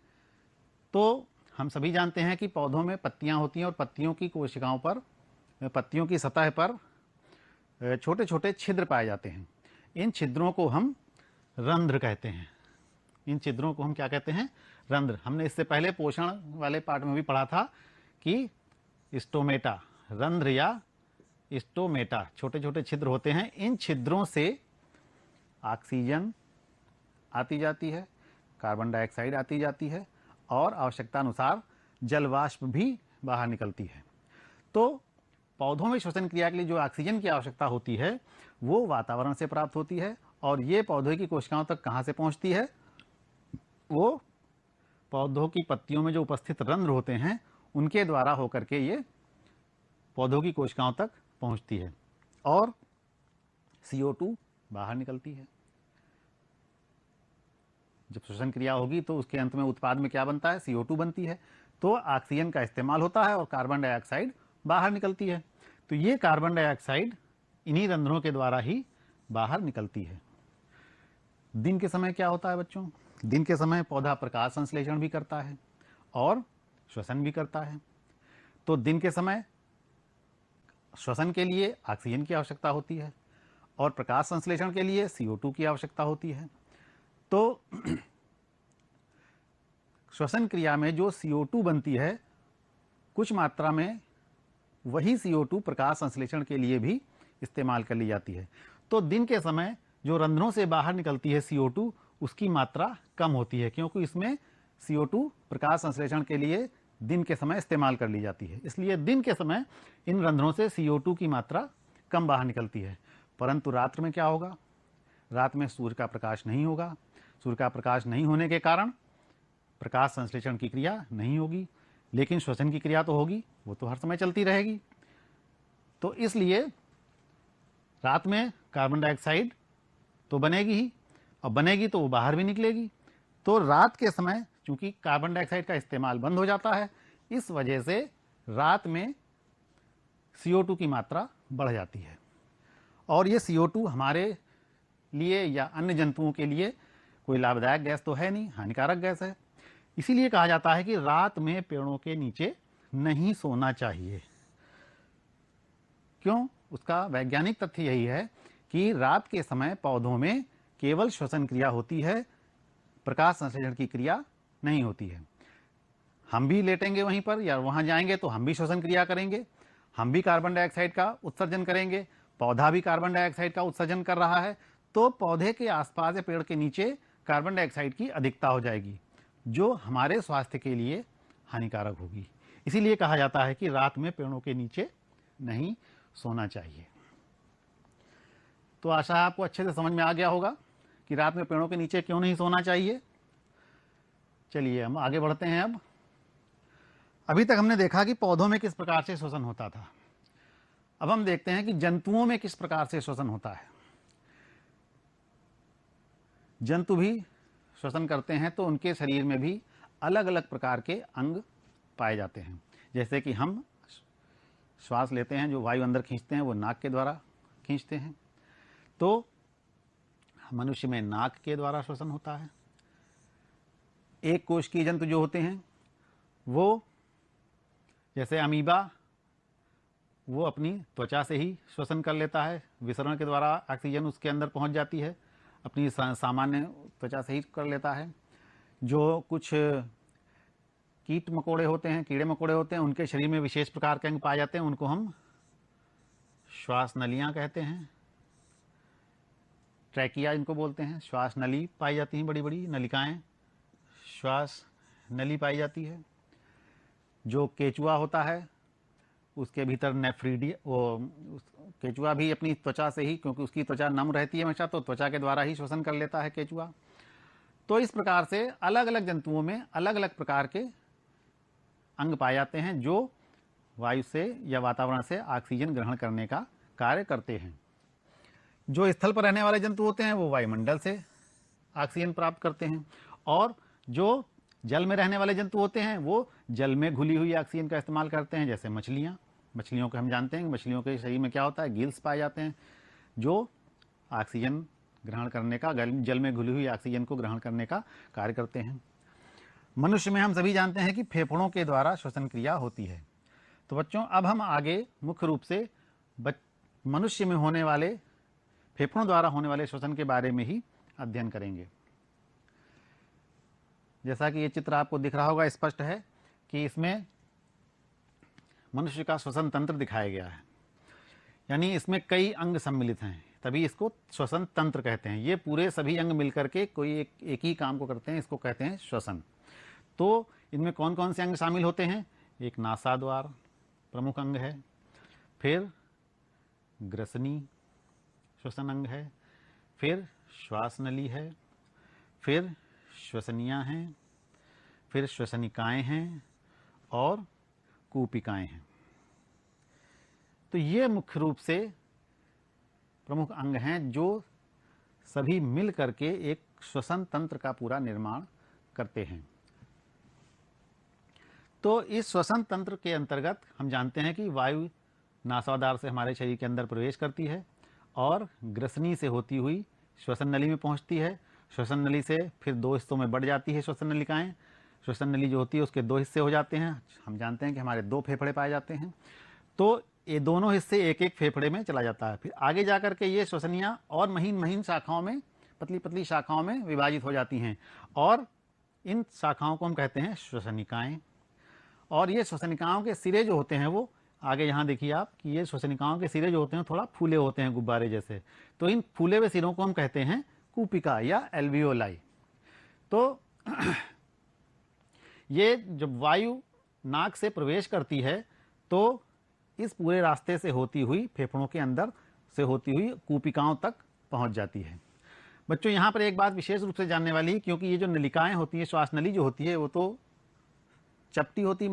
S1: तो हम सभी जानते हैं कि पौधों में पत्तियां होती हैं और पत्तियों की कोशिकाओं पर, पत्तियों की सतह पर छोटे छोटे छिद्र पाए जाते हैं। इन छिद्रों को हम रंध्र कहते हैं। इन छिद्रों को हम क्या कहते हैं? रंध्र। हमने इससे पहले पोषण वाले पार्ट में भी पढ़ा था कि स्टोमेटा, रंध्र या स्टोमेटा, छोटे छोटे छिद्र होते हैं। इन छिद्रों से ऑक्सीजन आती जाती है, कार्बन डाइऑक्साइड आती जाती है और आवश्यकता अनुसार जल वाष्प भी बाहर निकलती है। तो पौधों में श्वसन क्रिया के लिए जो ऑक्सीजन की आवश्यकता होती है वो वातावरण से प्राप्त होती है और ये पौधे की कोशिकाओं तक कहाँ से पहुँचती है? वो पौधों की पत्तियों में जो उपस्थित रंध्र होते हैं उनके द्वारा होकर के ये पौधों की कोशिकाओं तक पहुँचती है और CO2 बाहर निकलती है। जब श्वसन क्रिया होगी तो उसके अंत में उत्पाद में क्या बनता है? CO2 बनती है। तो ऑक्सीजन का इस्तेमाल होता है और कार्बन डाइऑक्साइड बाहर निकलती है। तो ये कार्बन डाइऑक्साइड इन्हीं रंध्रों के द्वारा ही बाहर निकलती है। दिन के समय क्या होता है बच्चों? दिन के समय पौधा प्रकाश संश्लेषण भी करता है और श्वसन भी करता है। तो दिन के समय श्वसन के लिए ऑक्सीजन की आवश्यकता होती है और प्रकाश संश्लेषण के लिए CO2 की आवश्यकता होती है। तो श्वसन क्रिया में जो CO2 बनती है कुछ मात्रा में वही CO2 प्रकाश संश्लेषण के लिए भी इस्तेमाल कर ली जाती है। तो दिन के समय जो रंध्रों से बाहर निकलती है CO2 उसकी मात्रा कम होती है, क्योंकि इसमें CO2 प्रकाश संश्लेषण के लिए दिन के समय इस्तेमाल कर ली जाती है। इसलिए दिन के समय इन रंध्रों से CO2 की मात्रा कम बाहर निकलती है। परंतु रात्र में क्या होगा? रात में सूर्य का प्रकाश नहीं होगा। सूर्य का प्रकाश नहीं होने के कारण प्रकाश संश्लेषण की क्रिया नहीं होगी, लेकिन श्वसन की क्रिया तो होगी, वो तो हर समय चलती रहेगी। तो इसलिए रात में कार्बन डाइऑक्साइड तो बनेगी ही, और बनेगी तो वो बाहर भी निकलेगी। तो रात के समय चूंकि कार्बन डाइऑक्साइड का इस्तेमाल बंद हो जाता है, इस वजह से रात में CO2 की मात्रा बढ़ जाती है और ये CO2 हमारे लिए या अन्य जंतुओं के लिए कोई लाभदायक गैस तो है नहीं, हानिकारक गैस है। इसीलिए कहा जाता है कि रात में पेड़ों के नीचे नहीं सोना चाहिए। क्यों? उसका वैज्ञानिक तथ्य यही है कि रात के समय पौधों में केवल श्वसन क्रिया होती है, प्रकाश संश्लेषण की क्रिया नहीं होती है। हम भी लेटेंगे वहीं पर या वहां जाएंगे तो हम भी श्वसन क्रिया करेंगे, हम भी कार्बन डाइऑक्साइड का उत्सर्जन करेंगे, पौधा भी कार्बन डाइऑक्साइड का उत्सर्जन कर रहा है। तो पौधे के आसपास या पेड़ के नीचे कार्बन डाइऑक्साइड की अधिकता हो जाएगी, जो हमारे स्वास्थ्य के लिए हानिकारक होगी। इसीलिए कहा जाता है कि रात में पेड़ों के नीचे नहीं सोना चाहिए। तो आशा आपको अच्छे से समझ में आ गया होगा कि रात में पेड़ों के नीचे क्यों नहीं सोना चाहिए। चलिए हम आगे बढ़ते हैं। अब अभी तक हमने देखा कि पौधों में किस प्रकार से श्वसन होता था। अब हम देखते हैं कि जंतुओं में किस प्रकार से श्वसन होता है। जंतु भी श्वसन करते हैं तो उनके शरीर में भी अलग अलग प्रकार के अंग पाए जाते हैं। जैसे कि हम श्वास लेते हैं, जो वायु अंदर खींचते हैं वो नाक के द्वारा खींचते हैं, तो मनुष्य में नाक के द्वारा श्वसन होता है। एक कोशिकीय जंतु जो होते हैं वो, जैसे अमीबा, वो अपनी त्वचा से ही श्वसन कर लेता है, विसरण के द्वारा ऑक्सीजन उसके अंदर पहुंच जाती है, अपनी सामान्य त्वचा से ही कर लेता है। जो कुछ कीट मकोड़े होते हैं, कीड़े मकोड़े होते हैं, उनके शरीर में विशेष प्रकार के अंग पाए जाते हैं, उनको हम श्वास नलियाँ कहते हैं, ट्रैकिया इनको बोलते हैं। श्वास नली पाई जाती हैं, बड़ी बड़ी नलिकाएं श्वास नली पाई जाती है। जो केचुआ होता है उसके भीतर नेफ्रीडिया, वो केचुआ भी अपनी त्वचा से ही, क्योंकि उसकी त्वचा नम रहती है हमेशा, तो त्वचा के द्वारा ही श्वसन कर लेता है केचुआ। तो इस प्रकार से अलग अलग जंतुओं में अलग अलग प्रकार के अंग पाए जाते हैं जो वायु से या वातावरण से ऑक्सीजन ग्रहण करने का कार्य करते हैं। जो स्थल पर रहने वाले जंतु होते हैं वो वायुमंडल से ऑक्सीजन प्राप्त करते हैं, और जो जल में रहने वाले जंतु होते हैं वो जल में घुली हुई ऑक्सीजन का इस्तेमाल करते हैं। जैसे मछलियाँ, मछलियों को हम जानते हैं कि मछलियों के शरीर में क्या होता है, गिल्स पाए जाते हैं जो ऑक्सीजन ग्रहण करने का, जल में घुली हुई ऑक्सीजन को ग्रहण करने का कार्य करते हैं। मनुष्य में हम सभी जानते हैं कि फेफड़ों के द्वारा श्वसन क्रिया होती है। तो बच्चों, अब हम आगे मुख्य रूप से मनुष्य में होने वाले फेफड़ों द्वारा होने वाले श्वसन के बारे में ही अध्ययन करेंगे। जैसा कि ये चित्र आपको दिख रहा होगा, स्पष्ट है कि इसमें मनुष्य का श्वसन तंत्र दिखाया गया है, यानी इसमें कई अंग सम्मिलित हैं, तभी इसको श्वसन तंत्र कहते हैं। ये पूरे सभी अंग मिलकर के कोई एक ही काम को करते हैं, इसको कहते हैं श्वसन। तो इनमें कौन कौन से अंग शामिल होते हैं? एक नासाद्वार प्रमुख अंग है, फिर ग्रसनी श्वसन अंग है, फिर श्वास नली है, फिर श्वसनियाँ हैं, फिर श्वसनिकाएँ हैं और कूपिकाएँ हैं। तो ये मुख्य रूप से प्रमुख अंग हैं जो सभी मिल करके एक श्वसन तंत्र का पूरा निर्माण करते हैं। तो इस श्वसन तंत्र के अंतर्गत हम जानते हैं कि वायु नासाद्वार से हमारे शरीर के अंदर प्रवेश करती है और ग्रसनी से होती हुई श्वसन नली में पहुंचती है। श्वसन नली से फिर दो हिस्सों में बढ़ जाती है श्वसन नलिकाएं। श्वसन नली जो होती है उसके दो हिस्से हो जाते हैं। हम जानते हैं कि हमारे दो फेफड़े पाए जाते हैं, तो ये दोनों हिस्से एक एक फेफड़े में चला जाता है। फिर आगे जाकर के ये श्वसनियाँ और महीन महीन शाखाओं में, पतली पतली शाखाओं में विभाजित हो जाती हैं और इन शाखाओं को हम कहते हैं श्वसनिकाएँ। और ये श्वसनिकाओं के सिरे जो होते हैं वो आगे यहाँ देखिए आप कि ये श्वसनिकाओं के सिरे जो होते हैं थोड़ा फूले होते हैं, गुब्बारे जैसे। तो इन फूले हुए सिरों को हम कहते हैं कूपिका या एल्वियोलाई। तो ये जब वायु नाक से प्रवेश करती है तो इस पूरे रास्ते से होती हुई फेफड़ों के अंदर से होती हुई कूपिकाओं तक पहुंच जाती है। बच्चों, यहाँ पर एक बात विशेष रूप से जानने वाली है, क्योंकि ये जो नलिकाएं होती हैं, श्वास नली जो होती है वो तो चपटी होती,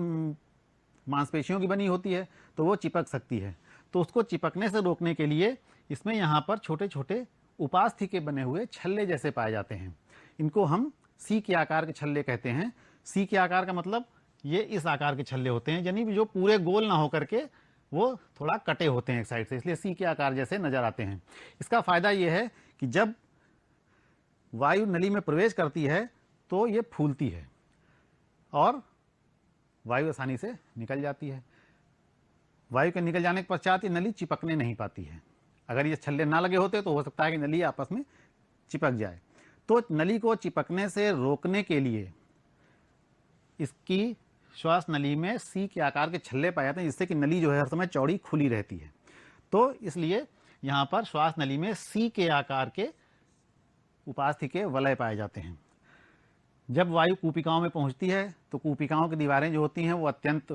S1: मांसपेशियों की बनी होती है, तो वो चिपक सकती है। तो उसको चिपकने से रोकने के लिए इसमें यहाँ पर छोटे छोटे उपास्थि के बने हुए छल्ले जैसे पाए जाते हैं। इनको हम सी के आकार के छल्ले कहते हैं। सी के आकार का मतलब ये इस आकार के छल्ले होते हैं, यानी जो पूरे गोल ना होकर के वो थोड़ा कटे होते हैं एक साइड से, इसलिए सी के आकार जैसे नजर आते हैं। इसका फायदा ये है कि जब वायु नली में प्रवेश करती है तो ये फूलती है और वायु आसानी से निकल जाती है। वायु के निकल जाने के पश्चात ये नली चिपकने नहीं पाती है। अगर ये छल्ले ना लगे होते तो हो सकता है कि नली आपस में चिपक जाए। तो नली को चिपकने से रोकने के लिए इसकी श्वास नली में सी के आकार के छल्ले पाए जाते हैं, जिससे कि नली जो है हर समय चौड़ी खुली रहती है। तो इसलिए यहाँ पर श्वास नली में सी के आकार के उपास्थि के वलय पाए जाते हैं। जब वायु कूपिकाओं में पहुंचती है तो कूपिकाओं की दीवारें जो होती हैं वो अत्यंत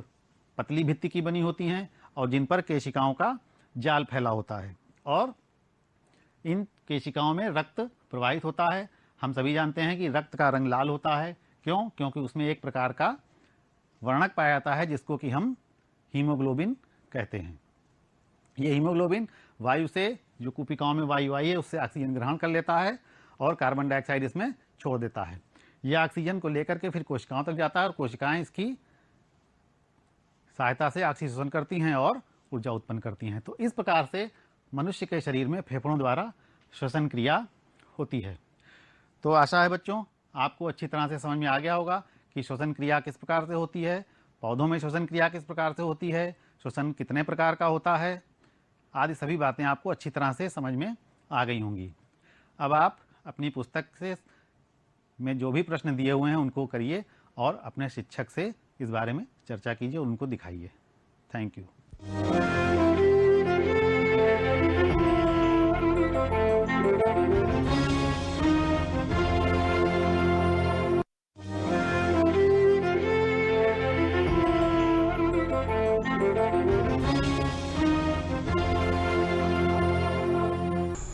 S1: पतली भित्ति की बनी होती हैं और जिन पर केशिकाओं का जाल फैला होता है और इन केशिकाओं में रक्त प्रवाहित होता है। हम सभी जानते हैं कि रक्त का रंग लाल होता है क्यों? क्योंकि उसमें एक प्रकार का वर्णक पाया जाता है जिसको कि हम हीमोग्लोबिन कहते हैं। ये हीमोग्लोबिन वायु से, जो कुपिकाओं में वायु आई है उससे ऑक्सीजन ग्रहण कर लेता है और कार्बन डाइऑक्साइड इसमें छोड़ देता है। यह ऑक्सीजन को लेकर के फिर कोशिकाओं तक जाता है और कोशिकाएं इसकी सहायता से ऑक्सीजन करती हैं और ऊर्जा उत्पन्न करती हैं। तो इस प्रकार से मनुष्य के शरीर में फेफड़ों द्वारा श्वसन क्रिया होती है। तो आशा है बच्चों आपको अच्छी तरह से समझ में आ गया होगा कि श्वसन क्रिया किस प्रकार से होती है, पौधों में श्वसन क्रिया किस प्रकार से होती है, श्वसन कितने प्रकार का होता है, आदि सभी बातें आपको अच्छी तरह से समझ में आ गई होंगी। अब आप अपनी पुस्तक से में जो भी प्रश्न दिए हुए हैं उनको करिए और अपने शिक्षक से इस बारे में चर्चा कीजिए, उनको दिखाइए। Thank you.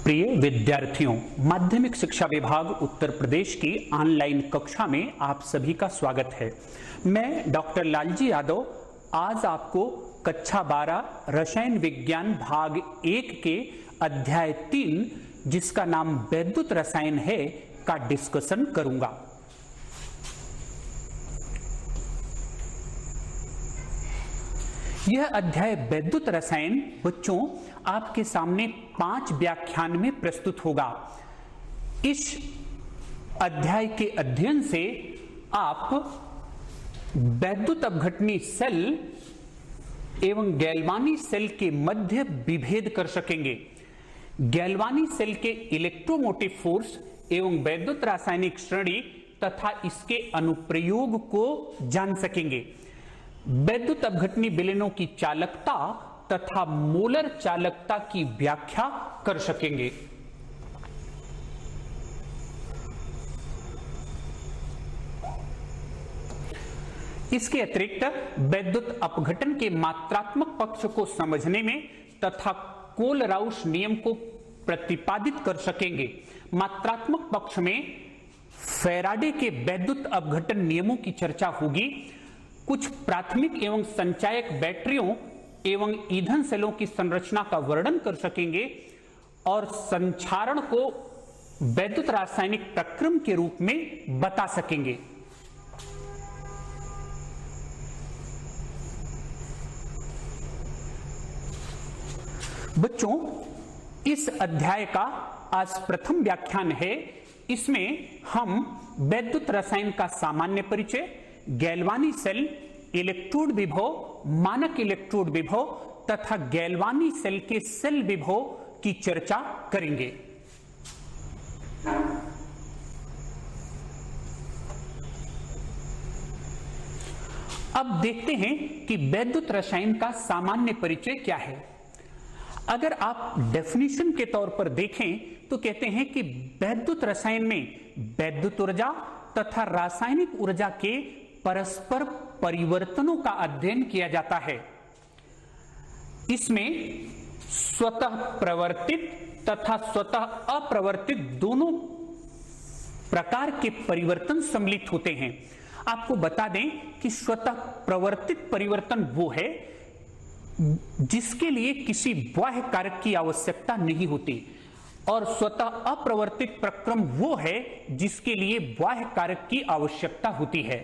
S2: प्रिय विद्यार्थियों, माध्यमिक शिक्षा विभाग उत्तर प्रदेश की ऑनलाइन कक्षा में आप सभी का स्वागत है। मैं डॉक्टर लालजी यादव आज आपको कक्षा 12 रसायन विज्ञान भाग 1 के अध्याय 3 जिसका नाम वैद्युत रसायन है का डिस्कशन करूंगा। यह अध्याय वैद्युत रसायन बच्चों आपके सामने 5 व्याख्यान में प्रस्तुत होगा। इस अध्याय के अध्ययन से आप वैद्युत अपघटनी सेल एवं गैल्वानी सेल के मध्य विभेद कर सकेंगे। गैल्वानी सेल के इलेक्ट्रोमोटिव फोर्स एवं वैद्युत रासायनिक श्रेणी तथा इसके अनुप्रयोग को जान सकेंगे। वैद्युत अपघटनी विलयनों की चालकता तथा मोलर चालकता की व्याख्या कर सकेंगे। इसके अतिरिक्त वैद्युत अपघटन के मात्रात्मक पक्ष को समझने में तथा कोलराउस नियम को प्रतिपादित कर सकेंगे। मात्रात्मक पक्ष में फैराडे के वैद्युत अपघटन नियमों की चर्चा होगी। कुछ प्राथमिक एवं संचायक बैटरियों एवं ईंधन सेलों की संरचना का वर्णन कर सकेंगे और संचारण को वैद्युत रासायनिक प्रक्रम के रूप में बता सकेंगे। बच्चों, इस अध्याय का आज प्रथम व्याख्यान है। इसमें हम वैद्युत रसायन का सामान्य परिचय, गैल्वानी सेल, इलेक्ट्रोड विभव, मानक इलेक्ट्रोड विभव तथा गैल्वानी सेल के सेल विभव की चर्चा करेंगे। अब देखते हैं कि वैद्युत रसायन का सामान्य परिचय क्या है। अगर आप डेफिनेशन के तौर पर देखें तो कहते हैं कि वैद्युत रसायन में वैद्युत ऊर्जा तथा रासायनिक ऊर्जा के परस्पर परिवर्तनों का अध्ययन किया जाता है। इसमें स्वतः प्रवर्तित तथा स्वतः अप्रवर्तित दोनों प्रकार के परिवर्तन सम्मिलित होते हैं। आपको बता दें कि स्वतः प्रवर्तित परिवर्तन वो है जिसके लिए किसी बाह्य कारक की आवश्यकता नहीं होती और स्वतः अप्रवर्तित प्रक्रम वो है जिसके लिए बाह्य कारक की आवश्यकता होती है।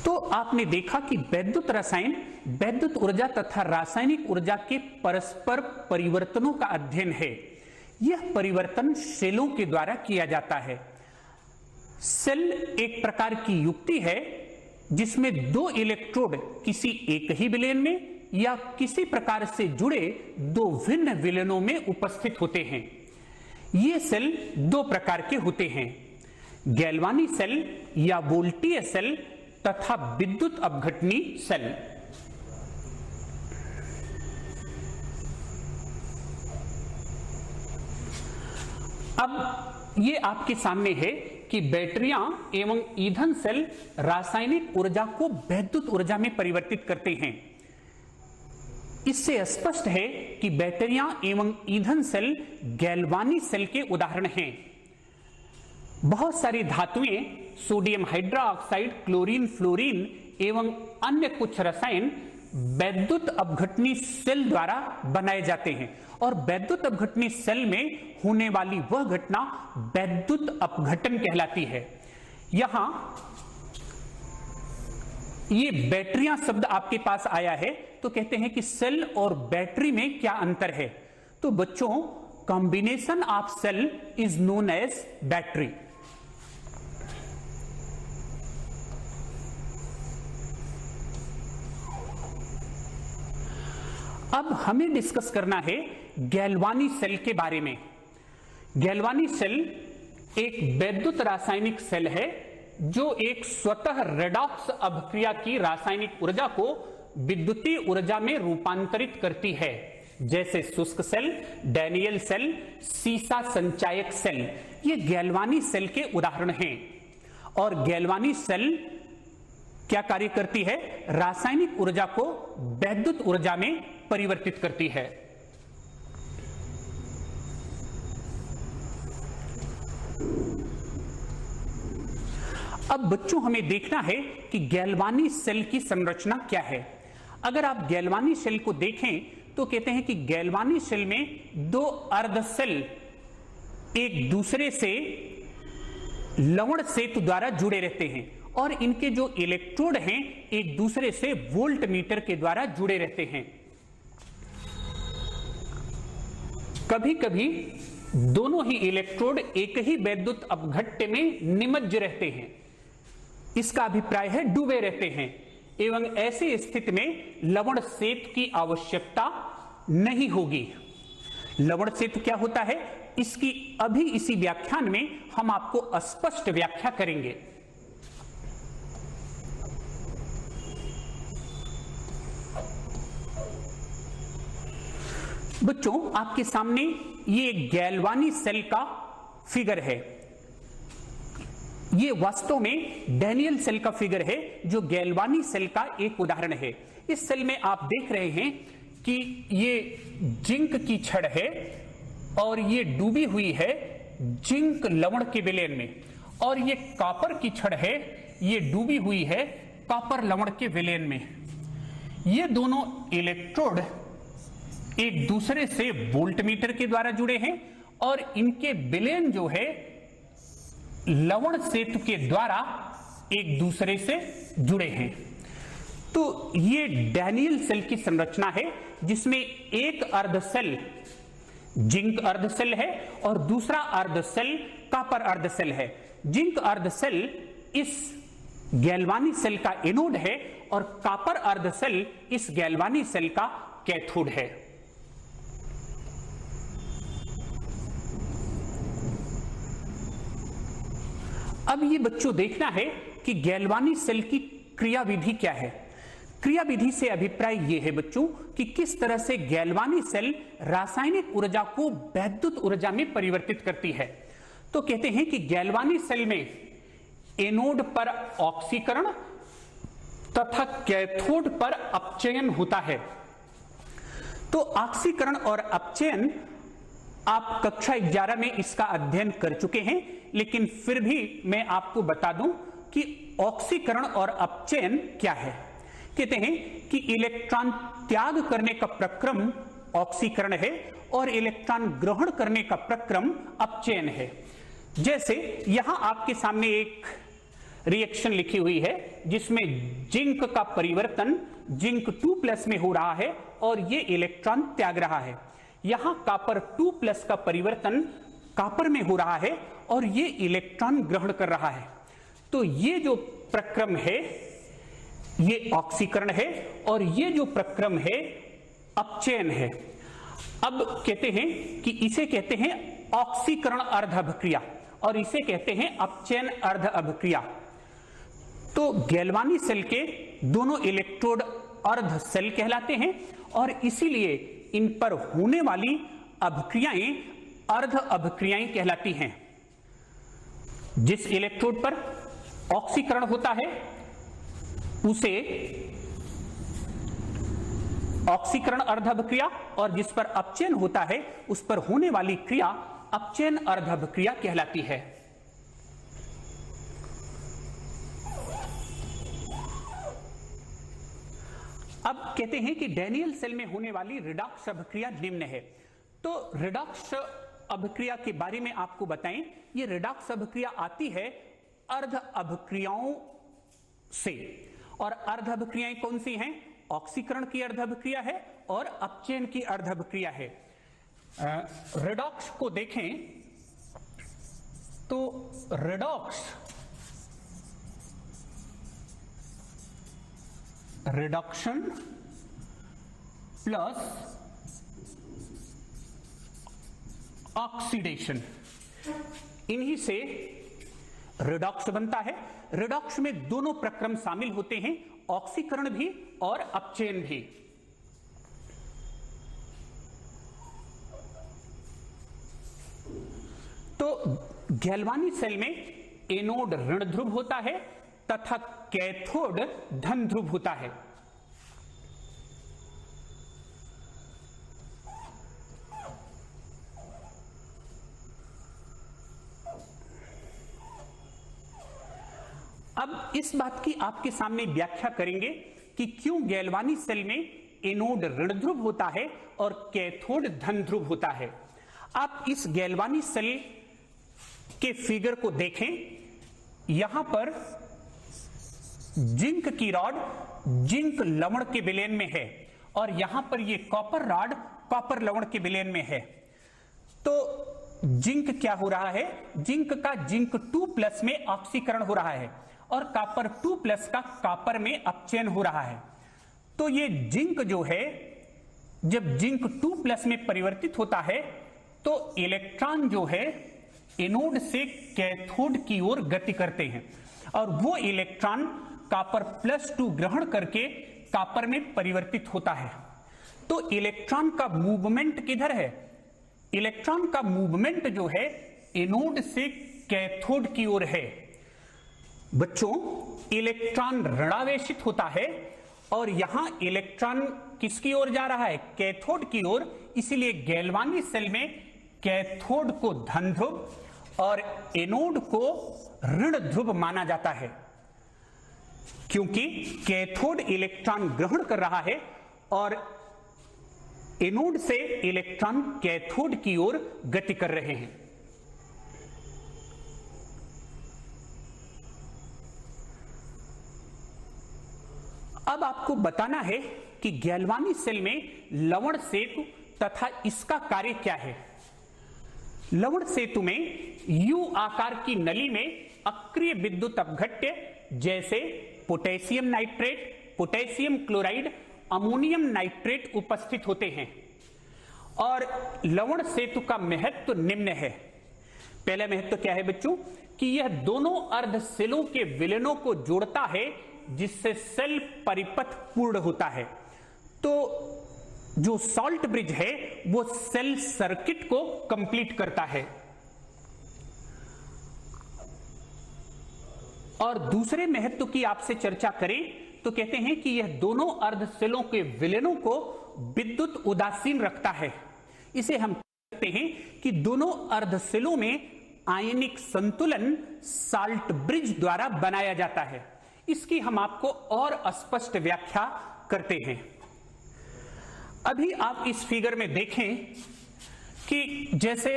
S2: तो आपने देखा कि वैद्युत रसायन वैद्युत ऊर्जा तथा रासायनिक ऊर्जा के परस्पर परिवर्तनों का अध्ययन है। यह परिवर्तन सेलों के द्वारा किया जाता है। सेल एक प्रकार की युक्ति है जिसमें 2 इलेक्ट्रोड किसी एक ही विलयन में या किसी प्रकार से जुड़े 2 भिन्न विलयनों में उपस्थित होते हैं। ये सेल 2 प्रकार के होते हैं, गैल्वानी सेल या वोल्टीय सेल तथा विद्युत अपघटनी सेल। अब ये आपके सामने है कि बैटरियां एवं ईंधन सेल रासायनिक ऊर्जा को वैद्युत ऊर्जा में परिवर्तित करते हैं। इससे स्पष्ट है कि बैटरियां एवं ईंधन सेल गैल्वानी सेल के उदाहरण हैं। बहुत सारी धातुएं, सोडियम हाइड्रोक्साइड, क्लोरीन, फ्लोरीन एवं अन्य कुछ रसायन वैद्युत अपघटनी सेल द्वारा बनाए जाते हैं और वैद्युत अपघटनी सेल में होने वाली वह घटना वैद्युत अपघटन कहलाती है। यहां ये बैटरियां शब्द आपके पास आया है तो कहते हैं कि सेल और बैटरी में क्या अंतर है। तो बच्चों, combination of cell is known as battery. अब हमें डिस्कस करना है गैल्वानी सेल के बारे में। गैल्वानी सेल एक वैद्युत रासायनिक सेल है जो एक स्वतः रेडॉक्स अभिक्रिया की रासायनिक ऊर्जा को विद्युतीय ऊर्जा में रूपांतरित करती है, जैसे शुष्क सेल, डैनियल सेल, सीसा संचायक सेल। ये गैल्वानी सेल के उदाहरण हैं। और गैल्वानी सेल क्या कार्य करती है? रासायनिक ऊर्जा को वैद्युत ऊर्जा में परिवर्तित करती है। अब बच्चों, हमें देखना है कि गैल्वानी सेल की संरचना क्या है। अगर आप गैल्वानी सेल को देखें तो कहते हैं कि गैल्वानी सेल में दो अर्ध सेल एक दूसरे से लवण सेतु द्वारा जुड़े रहते हैं और इनके जो इलेक्ट्रोड हैं एक दूसरे से वोल्ट मीटर के द्वारा जुड़े रहते हैं। कभी कभी दोनों ही इलेक्ट्रोड एक ही वैद्युत अपघट्य में निमज्ज रहते हैं, इसका अभिप्राय है डूबे रहते हैं, एवं ऐसी स्थिति में लवण सेतु की आवश्यकता नहीं होगी। लवण सेतु क्या होता है, इसकी अभी इसी व्याख्यान में हम आपको स्पष्ट व्याख्या करेंगे। बच्चों, आपके सामने ये गैल्वानी सेल का फिगर है। ये वास्तव में डैनियल सेल का फिगर है जो गैल्वानी सेल का एक उदाहरण है। इस सेल में आप देख रहे हैं कि ये जिंक की छड़ है और ये डूबी हुई है जिंक लवण के विलयन में, और ये कॉपर की छड़ है, ये डूबी हुई है कॉपर लवण के विलयन में। ये दोनों इलेक्ट्रोड एक दूसरे से वोल्टमीटर के द्वारा जुड़े हैं और इनके विलयन जो है लवण सेतु के द्वारा एक दूसरे से जुड़े हैं। तो ये डैनियल सेल की संरचना है जिसमें एक अर्ध सेल जिंक अर्ध सेल है और दूसरा अर्ध सेल कॉपर अर्ध सेल है। जिंक अर्ध सेल इस गैल्वानी सेल का एनोड है और कॉपर अर्ध सेल इस गैल्वानी सेल का कैथोड है। अब ये बच्चों देखना है कि गैल्वानी सेल की क्रियाविधि क्या है। क्रियाविधि से अभिप्राय यह है बच्चों कि किस तरह से गैल्वानी सेल रासायनिक ऊर्जा को वैद्युत ऊर्जा में परिवर्तित करती है। तो कहते हैं कि गैल्वानी सेल में एनोड पर ऑक्सीकरण तथा कैथोड पर अपचयन होता है। तो ऑक्सीकरण और अपचयन आप कक्षा 11 में इसका अध्ययन कर चुके हैं, लेकिन फिर भी मैं आपको बता दूं कि ऑक्सीकरण और अपचयन क्या है। कहते हैं कि इलेक्ट्रॉन त्याग करने का प्रक्रम ऑक्सीकरण है और इलेक्ट्रॉन ग्रहण करने का प्रक्रम अपचयन है। जैसे यहां आपके सामने एक रिएक्शन लिखी हुई है जिसमें जिंक का परिवर्तन जिंक 2+ में हो रहा है और ये इलेक्ट्रॉन त्याग रहा है। यहां कॉपर 2+ का परिवर्तन कॉपर में हो रहा है और ये इलेक्ट्रॉन ग्रहण कर रहा है। तो ये जो प्रक्रम है ये ऑक्सीकरण है और ये जो प्रक्रम है अपचयन है। अब कहते हैं कि इसे कहते हैं ऑक्सीकरण अर्ध अभिक्रिया और इसे कहते हैं अपचयन अर्ध अभिक्रिया। तो गैल्वानी सेल के दोनों इलेक्ट्रोड अर्ध सेल कहलाते हैं और इसीलिए इन पर होने वाली अभिक्रियाएं अर्ध अभिक्रियाएं कहलाती हैं। जिस इलेक्ट्रोड पर ऑक्सीकरण होता है उसे ऑक्सीकरण अर्धअभिक्रिया, और जिस पर अपचयन होता है उस पर होने वाली क्रिया अपचयन अर्धअभिक्रिया कहलाती है। अब कहते हैं कि डैनियल सेल में होने वाली रिडॉक्स अभिक्रिया निम्न है। तो रिडॉक्स अभिक्रिया के बारे में आपको बताएं, ये रिडॉक्स अभिक्रिया आती है अर्ध अभिक्रियाओं से, और अर्ध अभिक्रियाएं कौन सी हैं? ऑक्सीकरण की अर्ध अभिक्रिया है और अपचयन की अर्ध अभिक्रिया है। रिडॉक्स को देखें तो रिडक्शन प्लस ऑक्सीडेशन, इन्हीं से रिडॉक्स बनता है। रिडॉक्स में दोनों प्रक्रम शामिल होते हैं, ऑक्सीकरण भी और अपचयन भी। तो गैल्वानी सेल में एनोड ऋण ध्रुव होता है तथा कैथोड धन ध्रुव होता है। अब इस बात की आपके सामने व्याख्या करेंगे कि क्यों गैल्वानी सेल में एनोड ऋण ध्रुव होता है और कैथोड धन ध्रुव होता है। आप इस गैल्वानी सेल के फिगर को देखें, यहां पर जिंक की रॉड जिंक लवण के विलयन में है और यहां पर यह कॉपर रॉड कॉपर लवण के विलयन में है। तो जिंक क्या हो रहा है? जिंक का जिंक 2+ में ऑक्सीकरण हो रहा है और कॉपर 2+ का कॉपर में अपचयन हो रहा है। तो ये जिंक जो है, जब जिंक 2+ में परिवर्तित होता है तो इलेक्ट्रॉन जो है एनोड से कैथोड की ओर गति करते हैं और वो इलेक्ट्रॉन कॉपर +2 ग्रहण करके कॉपर में परिवर्तित होता है। तो इलेक्ट्रॉन का मूवमेंट किधर है? इलेक्ट्रॉन का मूवमेंट जो है एनोड से कैथोड की ओर है। बच्चों, इलेक्ट्रॉन ऋणावेशित होता है और यहां इलेक्ट्रॉन किसकी ओर जा रहा है? कैथोड की ओर। इसीलिए गैल्वानी सेल में कैथोड को धन ध्रुव और एनोड को ऋण ध्रुव माना जाता है, क्योंकि कैथोड इलेक्ट्रॉन ग्रहण कर रहा है और एनोड से इलेक्ट्रॉन कैथोड की ओर गति कर रहे हैं। अब आपको बताना है कि गैल्वानी सेल में लवण सेतु तथा इसका कार्य क्या है। लवण सेतु में यू आकार की नली में अक्रिय विद्युत अपघट्य जैसे potassium nitrate, potassium chloride, ammonium nitrate उपस्थित होते हैं और लवण सेतु का महत्व निम्न है। पहला महत्व क्या है बच्चों? कि यह दोनों अर्ध सेलों के विलयनों को जोड़ता है जिससे सेल परिपथ पूर्ण होता है। तो जो सॉल्ट ब्रिज है वो सेल सर्किट को कंप्लीट करता है। और दूसरे महत्व की आपसे चर्चा करें तो कहते हैं कि यह दोनों अर्ध सेलों के विलयनों को विद्युत उदासीन रखता है। इसे हम कहते हैं कि दोनों अर्ध सेलों में आयनिक संतुलन सॉल्ट ब्रिज द्वारा बनाया जाता है। इसकी हम आपको और स्पष्ट व्याख्या करते हैं। अभी आप इस फिगर में देखें कि जैसे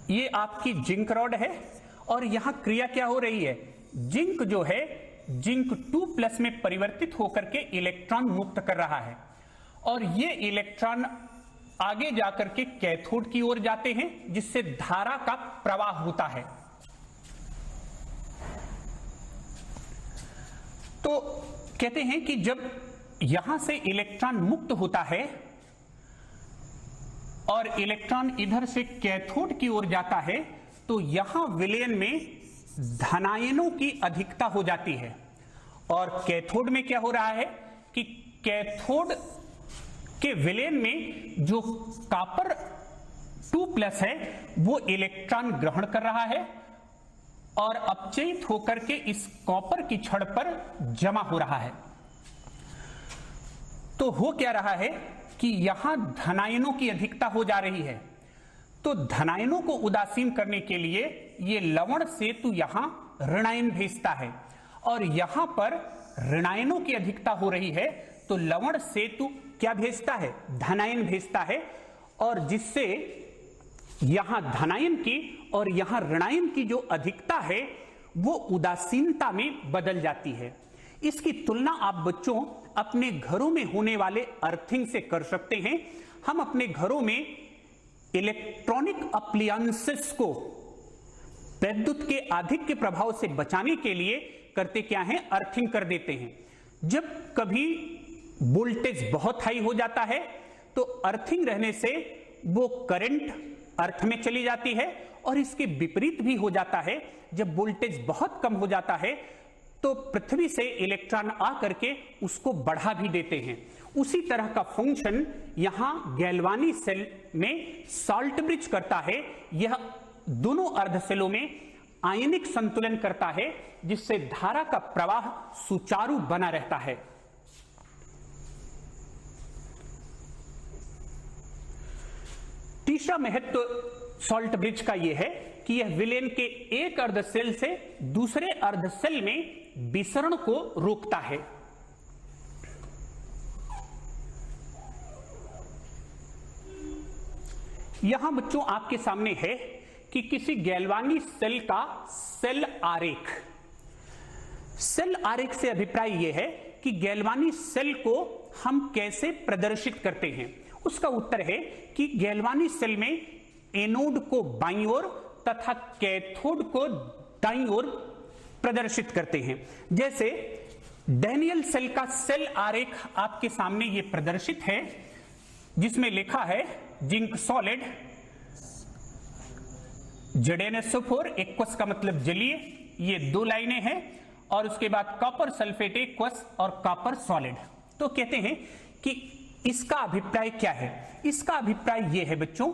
S2: ये आपकी जिंक रॉड है और यहां क्रिया क्या हो रही है? जिंक जो है जिंक 2+ में परिवर्तित होकर के इलेक्ट्रॉन मुक्त कर रहा है और ये इलेक्ट्रॉन आगे जाकर के कैथोड की ओर जाते हैं जिससे धारा का प्रवाह होता है। तो कहते हैं कि जब यहां से इलेक्ट्रॉन मुक्त होता है और इलेक्ट्रॉन इधर से कैथोड की ओर जाता है तो यहां विलयन में धनायनों की अधिकता हो जाती है और कैथोड में क्या हो रहा है कि कैथोड के विलयन में जो कॉपर 2+ है वो इलेक्ट्रॉन ग्रहण कर रहा है और अपचयित होकर के इस कॉपर की छड़ पर जमा हो रहा है। तो हो क्या रहा है कि यहां धनायनों की अधिकता हो जा रही है। तो धनायनों को उदासीन करने के लिए ये लवण सेतु यहां ऋणायन भेजता है, और यहां पर ऋणायनों की अधिकता हो रही है तो लवण सेतु क्या भेजता है, धनायन भेजता है, और जिससे यहां धनायन की और यहां ऋणायन की जो अधिकता है वो उदासीनता में बदल जाती है। इसकी तुलना आप बच्चों अपने घरों में होने वाले अर्थिंग से कर सकते हैं। हम अपने घरों में इलेक्ट्रॉनिक अप्लायंसेस को विद्युत के अधिक के प्रभाव से बचाने के लिए करते क्या है, अर्थिंग कर देते हैं। जब कभी वोल्टेज बहुत हाई हो जाता है तो अर्थिंग रहने से वो करंट अर्थ में चली जाती है, और इसके विपरीत भी हो जाता है। जब वोल्टेज बहुत कम हो जाता है तो पृथ्वी से इलेक्ट्रॉन आकर के उसको बढ़ा भी देते हैं। उसी तरह का फंक्शन यहां गैल्वानी सेल में सॉल्ट ब्रिज करता है। यह दोनों अर्धसेलों में आयनिक संतुलन करता है, जिससे धारा का प्रवाह सुचारू बना रहता है। तीसरा महत्व सॉल्ट ब्रिज का यह है कि यह विलेन के एक अर्धसेल से दूसरे अर्धसेल में विसरण को रोकता है। यहां बच्चों आपके सामने है कि किसी गैल्वानी सेल का सेल आरेख। सेल आरेख से अभिप्राय यह है कि गैल्वानी सेल को हम कैसे प्रदर्शित करते हैं। उसका उत्तर है कि गैल्वानी सेल में एनोड को बाईं ओर तथा कैथोड को दाईं ओर प्रदर्शित करते हैं। जैसे डैनियल सेल का सेल आरेख आपके सामने ये प्रदर्शित है, जिसमें लिखा है जिंक सॉलिड, ZnSO4 एक्वस का मतलब जलीय, ये दो लाइनें हैं, और उसके बाद कॉपर सल्फेट एक्वस और कॉपर सॉलिड। तो कहते हैं कि इसका अभिप्राय क्या है। इसका अभिप्राय यह है बच्चों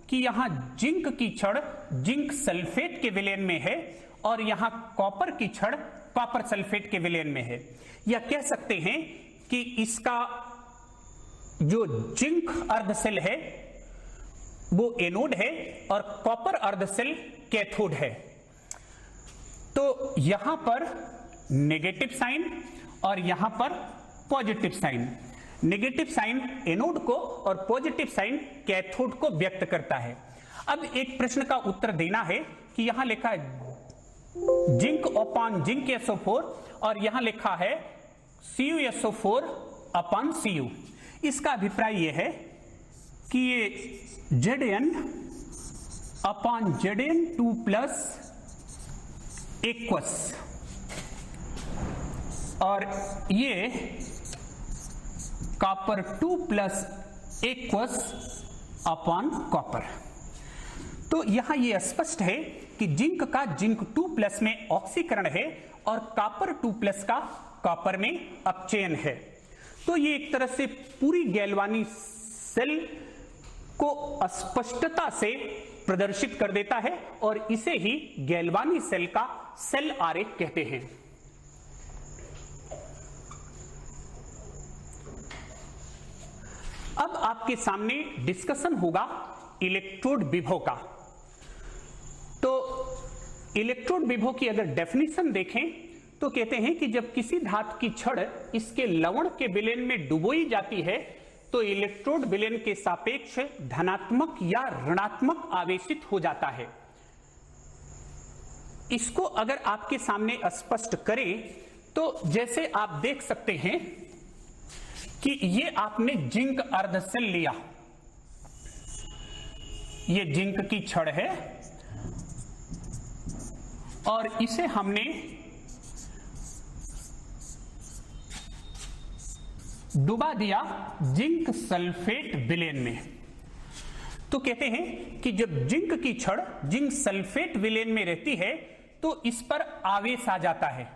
S2: कि यहां जिंक की छड़ जिंक सल्फेट के विलयन में है, और यहां कॉपर की छड़ कॉपर सल्फेट के विलयन में है। या कह सकते हैं कि इसका जो जिंक अर्धसेल है वो एनोड है और कॉपर अर्धसेल कैथोड है। तो यहां पर नेगेटिव साइन और यहां पर positive sign, negative sign anode को और पॉजिटिव साइन कैथोड को व्यक्त करता है। अब एक प्रश्न का उत्तर देना है कि यहां लिखा है जिंक अपॉन जिंक SO4 और यहां लिखा है CuSO4 अपॉन Cu। इसका अभिप्राय यह है कि ये Zn upon Zn2 plus aqueous, और ये copper 2 plus aqueous upon copper. तो यहां यह स्पष्ट है कि जिंक का जिंक 2 प्लस में ऑक्सीकरण है और कॉपर 2 प्लस का कॉपर में अपचयन है। तो ये एक तरह से पूरी गैल्वानी सेल को स्पष्टता से प्रदर्शित कर देता है, और इसे ही गैल्वानी सेल का सेल आरेख कहते हैं। अब आपके सामने डिस्कशन होगा इलेक्ट्रोड विभव का। तो इलेक्ट्रोड विभव की अगर डेफिनेशन देखें तो कहते हैं कि जब किसी धातु की छड़ इसके लवण के विलयन में डुबोई जाती है तो इलेक्ट्रोड विलयन के सापेक्ष धनात्मक या ऋणात्मक आवेशित हो जाता है। इसको अगर आपके सामने स्पष्ट करें तो जैसे आप देख सकते हैं कि ये आपने जिंक अर्धसेल लिया, ये जिंक की छड़ है और इसे हमने डुबा दिया जिंक सल्फेट विलयन में। तो कहते हैं कि जब जिंक की छड़ जिंक सल्फेट विलयन में रहती है तो इस पर आवेश आ जाता है,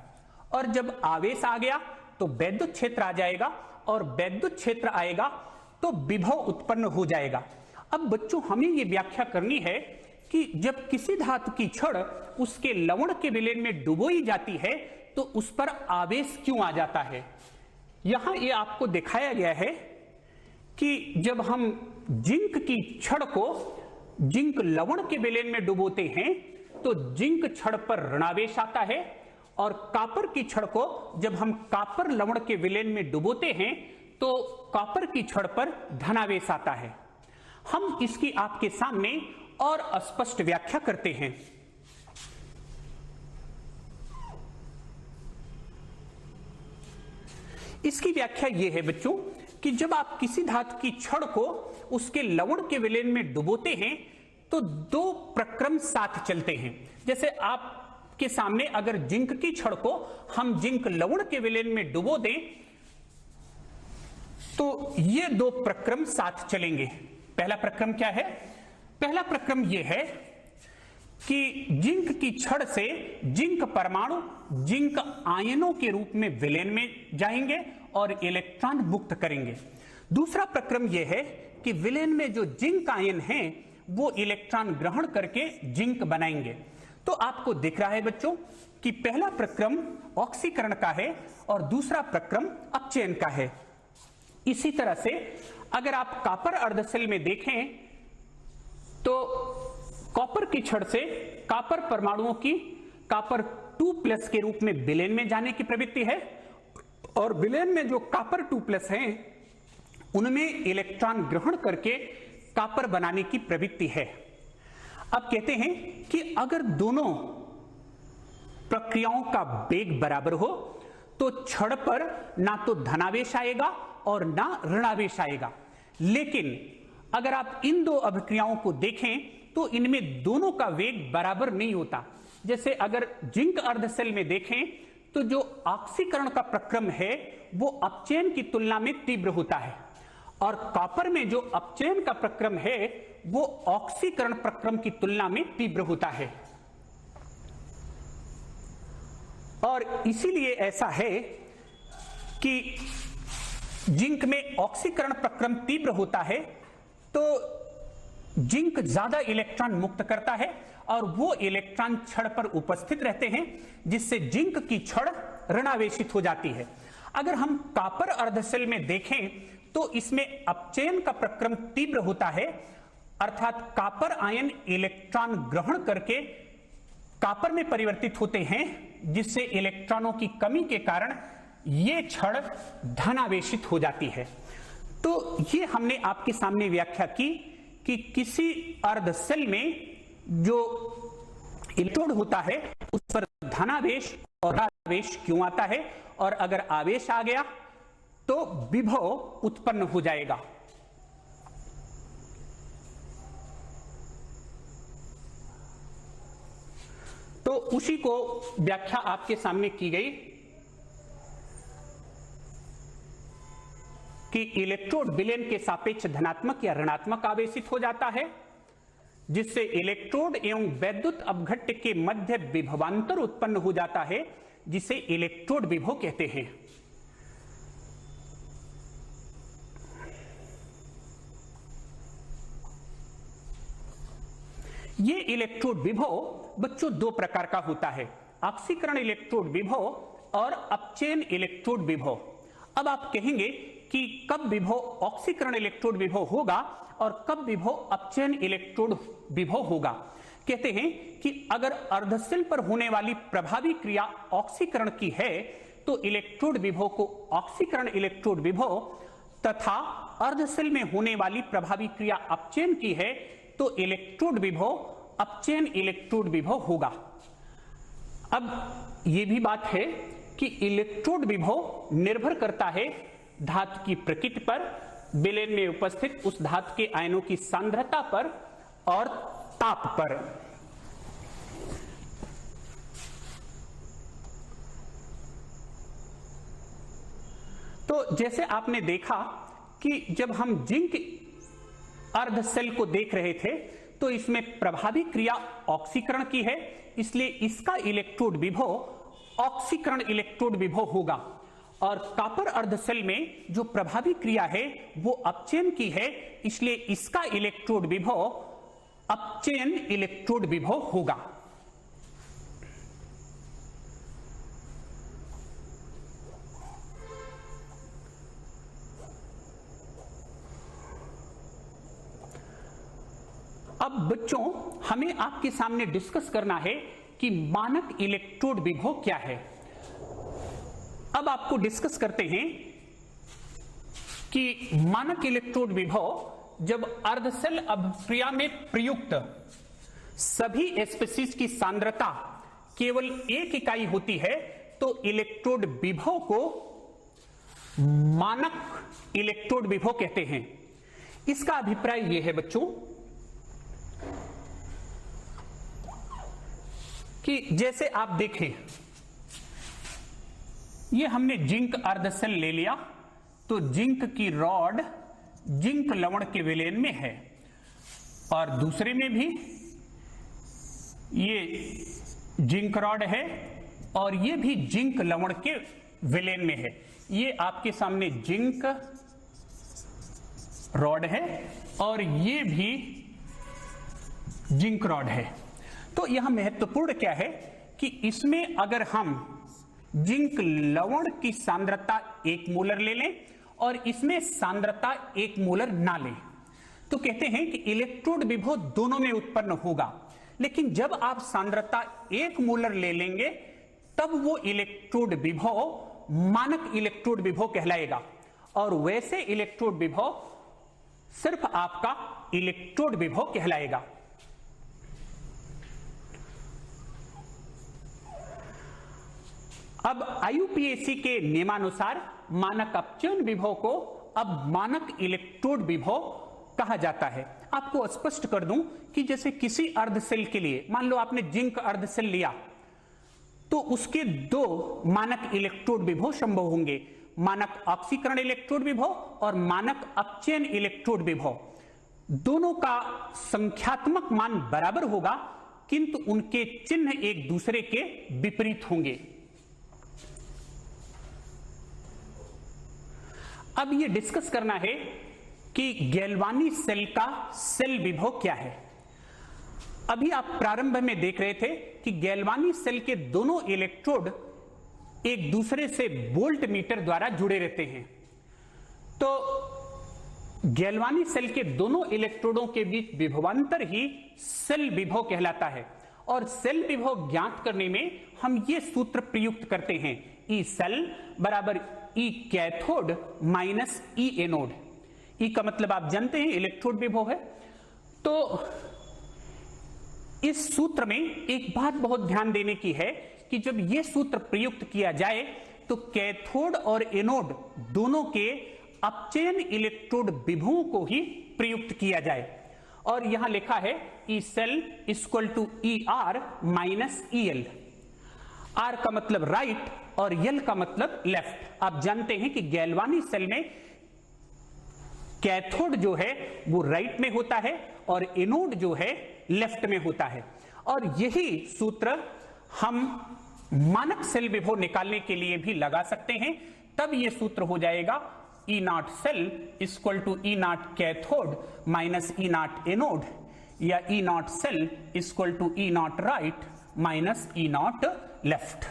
S2: और जब आवेश आ गया तो वैद्युत क्षेत्र आ जाएगा, और वैद्युत क्षेत्र आएगा तो विभव उत्पन्न हो जाएगा। अब बच्चों हमें यह व्याख्या करनी है कि जब किसी धातु की छड़ उसके लवण के विलयन में डुबोई जाती है तो उस पर आवेश क्यों आ जाता है। यहां यह आपको दिखाया गया है कि जब हम जिंक की छड़ को जिंक लवण के विलयन में डुबोते हैं तो जिंक छड़ पर ऋणावेश आता है, और कॉपर की छड़ को जब हम कॉपर लवण के विलयन में डुबोते हैं तो कॉपर की छड़ पर धनावेश आता है। हम इसकी आपके सामने और स्पष्ट व्याख्या करते हैं। इसकी व्याख्या यह है बच्चों कि जब आप किसी धातु की छड़ को उसके लवण के विलयन में डुबोते हैं तो दो प्रक्रम साथ चलते हैं। जैसे आपके सामने अगर जिंक की छड़ को हम जिंक लवण के विलयन में डुबो दें तो ये दो प्रक्रम साथ चलेंगे। पहला प्रक्रम क्या है? पहला प्रक्रम यह है कि जिंक की छड़ से जिंक परमाणु जिंक आयनों के रूप में विलयन में जाएंगे और इलेक्ट्रॉन मुक्त करेंगे। दूसरा प्रक्रम यह है कि विलयन में जो जिंक आयन हैं वो इलेक्ट्रॉन ग्रहण करके जिंक बनाएंगे। तो आपको दिख रहा है बच्चों कि पहला प्रक्रम ऑक्सीकरण का है और दूसरा प्रक्रम अपचयन का है। इसी तरह से अगर आप कॉपर अर्धसेल में देखें तो कॉपर की छड़ से कॉपर परमाणुओं की कॉपर 2+ के रूप में विलयन में जाने की प्रवृत्ति है, और विलयन में जो कॉपर 2+ हैं उनमें इलेक्ट्रॉन ग्रहण करके कॉपर बनाने की प्रवृत्ति है। अब कहते हैं कि अगर दोनों प्रक्रियाओं का वेग बराबर हो तो छड़ पर ना तो धनावेश आएगा और ना ऋणावेश आएगा। लेकिन अगर आप इन दो अभिक्रियाओं को देखें तो इनमें दोनों का वेग बराबर नहीं होता। जैसे अगर जिंक अर्धसेल में देखें तो जो ऑक्सीकरण का प्रक्रम है वो अपचयन की तुलना में तीव्र होता है, और कॉपर में जो अपचयन का प्रक्रम है वो ऑक्सीकरण प्रक्रम की तुलना में तीव्र होता है। और इसीलिए ऐसा है कि जिंक में ऑक्सीकरण प्रक्रम तीव्र होता है तो जिंक ज्यादा इलेक्ट्रॉन मुक्त करता है और वो इलेक्ट्रॉन छड़ पर उपस्थित रहते हैं, जिससे जिंक की छड़ ऋणावेशित हो जाती है। अगर हम कॉपर अर्धसेल में देखें तो इसमें अपचयन का प्रक्रम तीव्र होता है, अर्थात कॉपर आयन इलेक्ट्रॉन ग्रहण करके कॉपर में परिवर्तित होते हैं, जिससे इलेक्ट्रॉनों की कमी के कारण ये छड़ धनावेशित हो जाती है। तो ये हमने आपके सामने व्याख्या की कि किसी अर्धसेल में जो इलेक्ट्रोड होता है उस पर धनावेश और ऋणावेश क्यों आता है, और अगर आवेश आ गया तो विभव उत्पन्न हो जाएगा। तो उसी को व्याख्या आपके सामने की गई कि इलेक्ट्रोड विलयन के सापेक्ष धनात्मक या ऋणात्मक आवेशित हो जाता है, जिससे इलेक्ट्रोड एवं वैद्युत अपघट्य के मध्य विभवांतर उत्पन्न हो जाता है, जिसे इलेक्ट्रोड विभव कहते हैं। ये इलेक्ट्रोड विभव बच्चों दो प्रकार का होता है, ऑक्सीकरण इलेक्ट्रोड विभव और अपचयन इलेक्ट्रोड विभव। अब आप कहेंगे कि कब विभव ऑक्सीकरण इलेक्ट्रोड विभव होगा और कब विभव अपचयन इलेक्ट्रोड विभव होगा। कहते हैं कि अगर अर्धसेल पर होने वाली प्रभावी क्रिया ऑक्सीकरण की है तो इलेक्ट्रोड विभव को ऑक्सीकरण इलेक्ट्रोड विभव, तथा अर्धसेल में होने वाली प्रभावी क्रिया अपचयन की है तो इलेक्ट्रोड विभव अपचयन इलेक्ट्रोड विभव होगा। अब यह भी बात है कि इलेक्ट्रोड विभव निर्भर करता है धातु की प्रकृति पर, विलयन में उपस्थित उस धातु के आयनों की सांद्रता पर और ताप पर। तो जैसे आपने देखा कि जब हम जिंक अर्धसेल को देख रहे थे तो इसमें प्रभावी क्रिया ऑक्सीकरण की है, इसलिए इसका इलेक्ट्रोड विभव ऑक्सीकरण इलेक्ट्रोड विभव होगा। और कॉपर अर्धसेल में जो प्रभावी क्रिया है वो अपचयन की है, इसलिए इसका इलेक्ट्रोड विभव अपचयन इलेक्ट्रोड विभव होगा। अब बच्चों हमें आपके सामने डिस्कस करना है कि मानक इलेक्ट्रोड विभव क्या है। अब आपको डिस्कस करते हैं कि मानक इलेक्ट्रोड विभव जब अर्धसेल अभिक्रिया में प्रयुक्त सभी स्पीशीज की सांद्रता केवल एक इकाई होती है तो इलेक्ट्रोड विभव को मानक इलेक्ट्रोड विभव कहते हैं। इसका अभिप्राय यह है बच्चों कि जैसे आप देखें, ये हमने जिंक अर्धसेल ले लिया तो जिंक की रॉड जिंक लवण के विलयन में है, और दूसरे में भी ये जिंक रॉड है और ये भी जिंक लवण के विलयन में है। ये आपके सामने जिंक रॉड है और ये भी जिंक रॉड है। तो यह महत्वपूर्ण क्या है कि इसमें अगर हम जिंक लवण की सांद्रता 1 मोलर ले लें और इसमें सांद्रता 1 मोलर ना लें तो कहते हैं कि इलेक्ट्रोड विभव दोनों में उत्पन्न होगा। लेकिन जब आप सांद्रता 1 मोलर ले लेंगे तब वो इलेक्ट्रोड विभव मानक इलेक्ट्रोड विभव कहलाएगा, और वैसे इलेक्ट्रोड विभव सिर्फ आपका इलेक्ट्रोड विभव कहलाएगा। अब आईयूपीएसी के नियमानुसार मानक अपचयन विभव को अब मानक इलेक्ट्रोड विभव कहा जाता है। आपको स्पष्ट कर दूं कि जैसे किसी अर्धसेल के लिए मान लो आपने जिंक अर्धसेल लिया तो उसके 2 मानक इलेक्ट्रोड विभव संभव होंगे, मानक ऑक्सीकरण इलेक्ट्रोड विभव और मानक अपचयन इलेक्ट्रोड विभव। दोनों का संख्यात्मक मान बराबर होगा किंतु उनके चिन्ह एक दूसरे के विपरीत होंगे। अब ये डिस्कस करना है कि गैल्वानी सेल का सेल विभव क्या है। अभी आप प्रारंभ में देख रहे थे कि गैल्वानी सेल के दोनों इलेक्ट्रोड एक दूसरे से वोल्ट मीटर द्वारा जुड़े रहते हैं। तो गैल्वानी सेल के दोनों इलेक्ट्रोडों के बीच विभवांतर ही सेल विभव कहलाता है, और सेल विभव ज्ञात करने में हम ये सूत्र प्रयुक्त करते हैं, ई सेल बराबर ई कैथोड माइनस ई एनोड। ई का मतलब आप जानते हैं इलेक्ट्रोड विभव है। तो इस सूत्र में एक बात बहुत ध्यान देने की है कि जब यह सूत्र प्रयुक्त किया जाए तो कैथोड और एनोड दोनों के अपचयन इलेक्ट्रोड विभवों को ही प्रयुक्त किया जाए, और यहां लिखा है E cell equal to E R minus E L. R का मतलब राइट और यल का मतलब लेफ्ट। आप जानते हैं कि गैल्वानी सेल में कैथोड जो है वो राइट में होता है और एनोड जो है लेफ्ट में होता है, और यही सूत्र हम मानक सेल विभव निकालने के लिए भी लगा सकते हैं। तब यह सूत्र हो जाएगा E naught cell equal to E naught cathode minus E naught anode, या E naught cell equal to E naught right minus E naught left.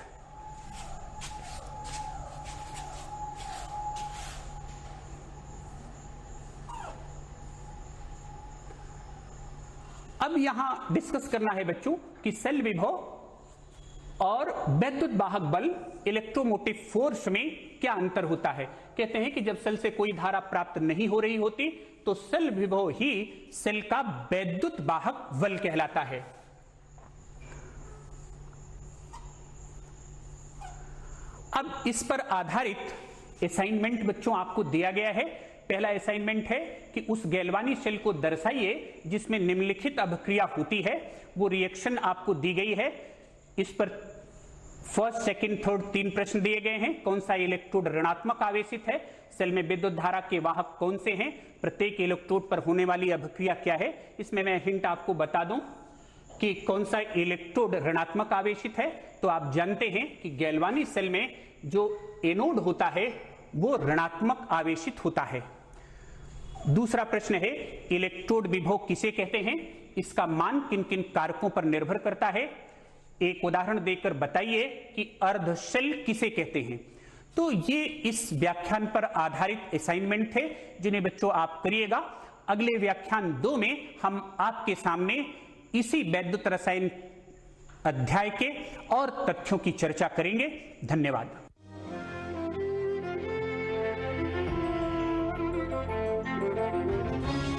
S2: अब यहां डिस्कस करना है बच्चों कि सेल विभव और वैद्युत वाहक बल इलेक्ट्रोमोटिव फोर्स में क्या अंतर होता है। कहते हैं कि जब सेल से कोई धारा प्राप्त नहीं हो रही होती तो सेल विभव ही सेल का वैद्युत वाहक बल कहलाता है। अब इस पर आधारित असाइनमेंट बच्चों आपको दिया गया है। पहला असाइनमेंट है कि उस गैल्वानी सेल को दर्शाइए जिसमें निम्नलिखित अभिक्रिया होती है। वो रिएक्शन आपको दी गई है। इस पर फर्स्ट, सेकंड, थर्ड 3 प्रश्न दिए गए हैं। कौन सा इलेक्ट्रोड ऋणात्मक आवेशित है, सेल में विद्युत धारा के वाहक कौन से हैं, प्रत्येक इलेक्ट्रोड पर होने वाली अभिक्रिया क्या है। इसमें मैं हिंट आपको बता दूं कि कौन सा इलेक्ट्रोड ऋणात्मक आवेशित है। तो आप जानते हैं कि गैल्वानी सेल में जो एनोड होता है वो ऋणात्मक आवेशित होता है। दूसरा प्रश्न है, इलेक्ट्रोड विभव किसे कहते हैं? इसका मान किन किन कारकों पर निर्भर करता है? एक उदाहरण देकर बताइए कि अर्धशेल किसे कहते हैं। तो ये इस व्याख्यान पर आधारित असाइनमेंट थे जिन्हें बच्चों आप करिएगा। अगले व्याख्यान 2 में हम आपके सामने इसी वैद्युत रसायन अध्याय के और तथ्यों की चर्चा करेंगे। धन्यवाद।